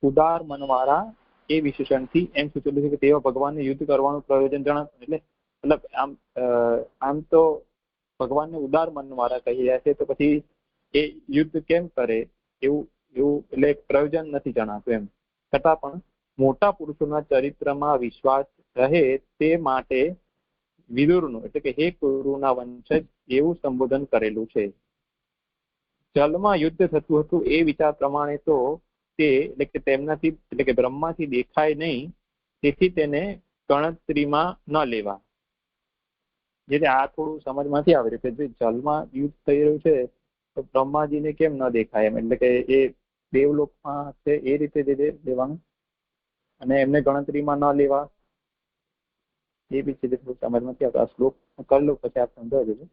ઉદાર મનવાળા એ વિશેષણથી એમ સૂચવેલું છે કે તેવા ભગવાનને યુદ્ધ કરવાનું પ્રયોજન જણાતું, એટલે મતલબ આમ તો ભગવાનને ઉદાર મનવાળા કહી રહ્યા છે તો પછી એ યુદ્ધ કેમ કરે એવું એવું એટલે પ્રયોજન નથી જણાતું એમ. છતાં પણ મોટા પુરુષોના ચરિત્રમાં વિશ્વાસ રહે તે માટે વિદુરનું એટલે કે હે કુરુના વંશજ એવું સંબોધન કરેલું છે. જલમાં યુદ્ધ થતું હતું એ વિચાર પ્રમાણે તો તે એટલે કે તેમનાથી એટલે કે બ્રહ્માથી દેખાય નહીં, તેથી તેને ગણતરીમાં ન લેવા. જેથી આ થોડું સમજમાંથી આવી રહ્યું કે જે જલમાં યુદ્ધ થઈ રહ્યું છે તો બ્રહ્માજીને કેમ ન દેખાય એમ, એટલે કે એ દેવલોકમાં છે એ રીતે લેવાનું અને એમને ગણતરીમાં ન લેવા એ બી છે થોડું સમજમાંથી આવતા. આ શ્લોક કરી લો પછી આપ સમજાવી દેજો.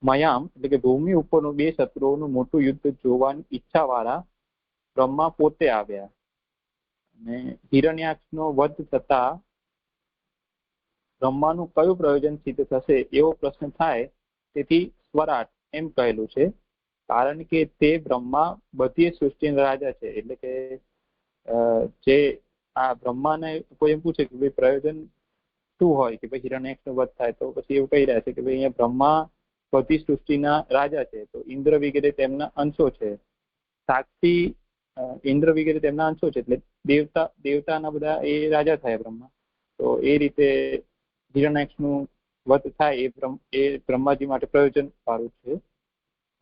મયામ એટલે કે ભૂમિ ઉપરનું બે શત્રુઓનું મોટું યુદ્ધ જોવાની ઈચ્છા વાળા બ્રહ્મા પોતે આવ્યા અને હિરણ્યાક્ષનો વધ થતા બ્રહ્માનું કયું પ્રયોજન સિદ્ધ થશે એવો પ્રશ્ન થાય, તેથી સ્વરાટ એમ કહેલું છે. કારણ કે તે બ્રહ્મા બધી સૃષ્ટિના રાજા છે. એટલે કે જે આ બ્રહ્માને કોઈ એમ પૂછે કે ભાઈ પ્રયોજન શું હોય કે ભાઈ હિરણ્યાક્ષનો વધ થાય, તો પછી એવું કહી રહ્યા છે કે ભાઈ અહીંયા બ્રહ્મા બધી સૃષ્ટિના રાજા છે, તો ઇન્દ્ર વગેરે તેમના અંશો છે. સાક્ષી ઇન્દ્ર વગેરે તેમના અંશો છે, એટલે દેવતાના બધા એ રાજા થાય બ્રહ્મા. તો એ રીતે હિરણ્યાક્ષનું વધ થાય એ બ્રહ્માજી માટે પ્રયોજન વાળું છે.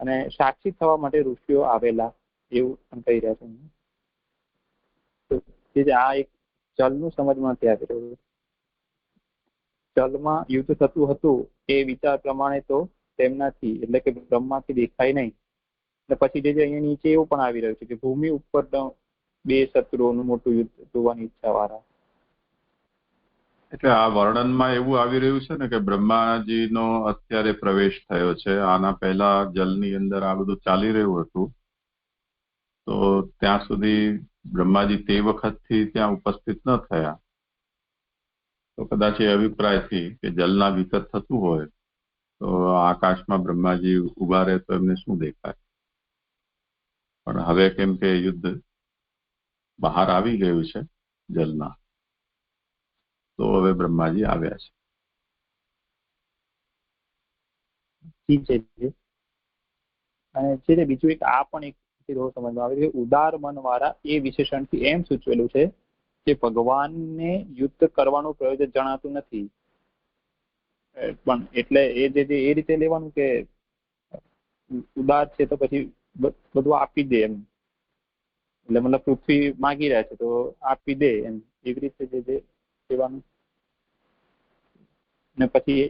અને સાક્ષી થવા માટે ઋષિઓ આવેલા એવું પણ કહી રહ્યા છે. આ એક જલનું સમજમાંથી આવી રહ્યું. જલમાં યુદ્ધ થતું હતું એ વિચાર પ્રમાણે તો તેમનાથી એટલે કે બ્રહ્માથી દેખાય નહીં. અને પછી જે અહીંયા નીચે એવું પણ આવી રહ્યું છે કે ભૂમિ ઉપર બે શત્રુઓનું મોટું યુદ્ધ જોવાની ઈચ્છા વાળા. એટલે આ વર્ણનમાં એવું આવી રહ્યું છે ને કે બ્રહ્માજીનો અત્યારે પ્રવેશ થયો છે. આના પહેલા જલની અંદર આ બધું ચાલી રહ્યું હતું, તો ત્યાં સુધી બ્રહ્માજી તે વખતથી ત્યાં ઉપસ્થિત ન થયા. તો કદાચ એ અભિપ્રાયથી કે જલના વિકત થતું હોય તો આકાશમાં બ્રહ્માજી ઉભા રહે તો એમને શું દેખાય. પણ હવે કેમ કે યુદ્ધ બહાર આવી ગયું છે જલના, તો હવે બ્રહ્માજી આવ્યા છે. અને છે બીજું એક આ પણ એક સમજમાં આવે છે, ઉદાર મન વાળા એ વિશેષણથી એમ સૂચવેલું છે કે ભગવાનને યુદ્ધ કરવાનું પ્રયોજન જણાતું નથી. પણ એટલે એ રીતે લેવાનું કે ઉદાર છે તો પછી બધું આપી દે એમ, એટલે મતલબ પૃથ્વી માગી રહ્યા છે તો આપી દે એમ, એવી રીતે જે લેવાનું. ને પછી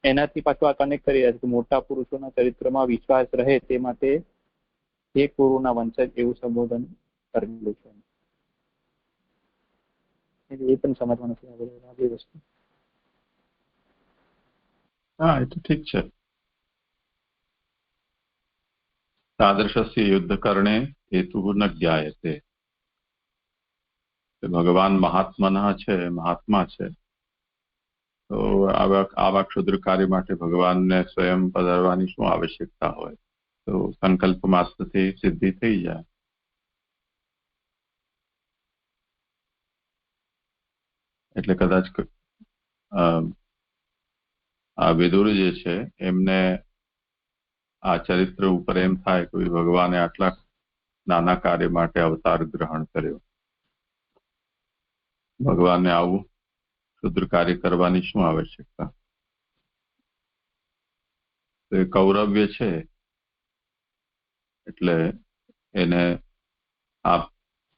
એનાથી પાછું આ કનેક્ટ કરી રહ્યા છે કે મોટા પુરુષોના ચરિત્રમાં વિશ્વાસ રહે તે માટે એ કુરુના વંશજ એવું સંબોધન કરેલું છે. એ પણ સમજવાનું છે આ બે વસ્તુ. હા, એ તો ઠીક છે. તાદૃશસ્ય યુદ્ધ કરણે હેતુ ન જ્ઞાયતે. ભગવાન મહાત્મા છે, તો આવા ક્ષુદ્ર કાર્ય માટે ભગવાનને સ્વયં પધારવાની શું આવશ્યકતા હોય? તો સંકલ્પ માત્રથી સિદ્ધિ થઈ જાય. એટલે કદાચ આ વિદુર જે છે એમને આ ચરિત્ર ઉપર એમ થાય કે ભગવાને આટલા નાના કાર્ય માટે અવતાર ગ્રહણ કર્યો, ભગવાનને આવું ક્ષુદ્ર કાર્ય કરવાની શું આવશ્યકતા? તો એ કૌરવ્ય છે એટલે એને આ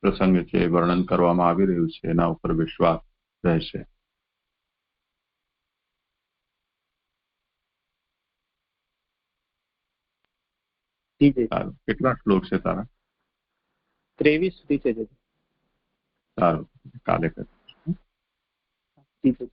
પ્રસંગ છે વર્ણન કરવામાં આવી રહ્યું છે, એના ઉપર વિશ્વાસ રહેશે. કેટલા શ્લોક છે તારા? 23 સુધી છે. સારું, કાલે કર. ઠીક છે.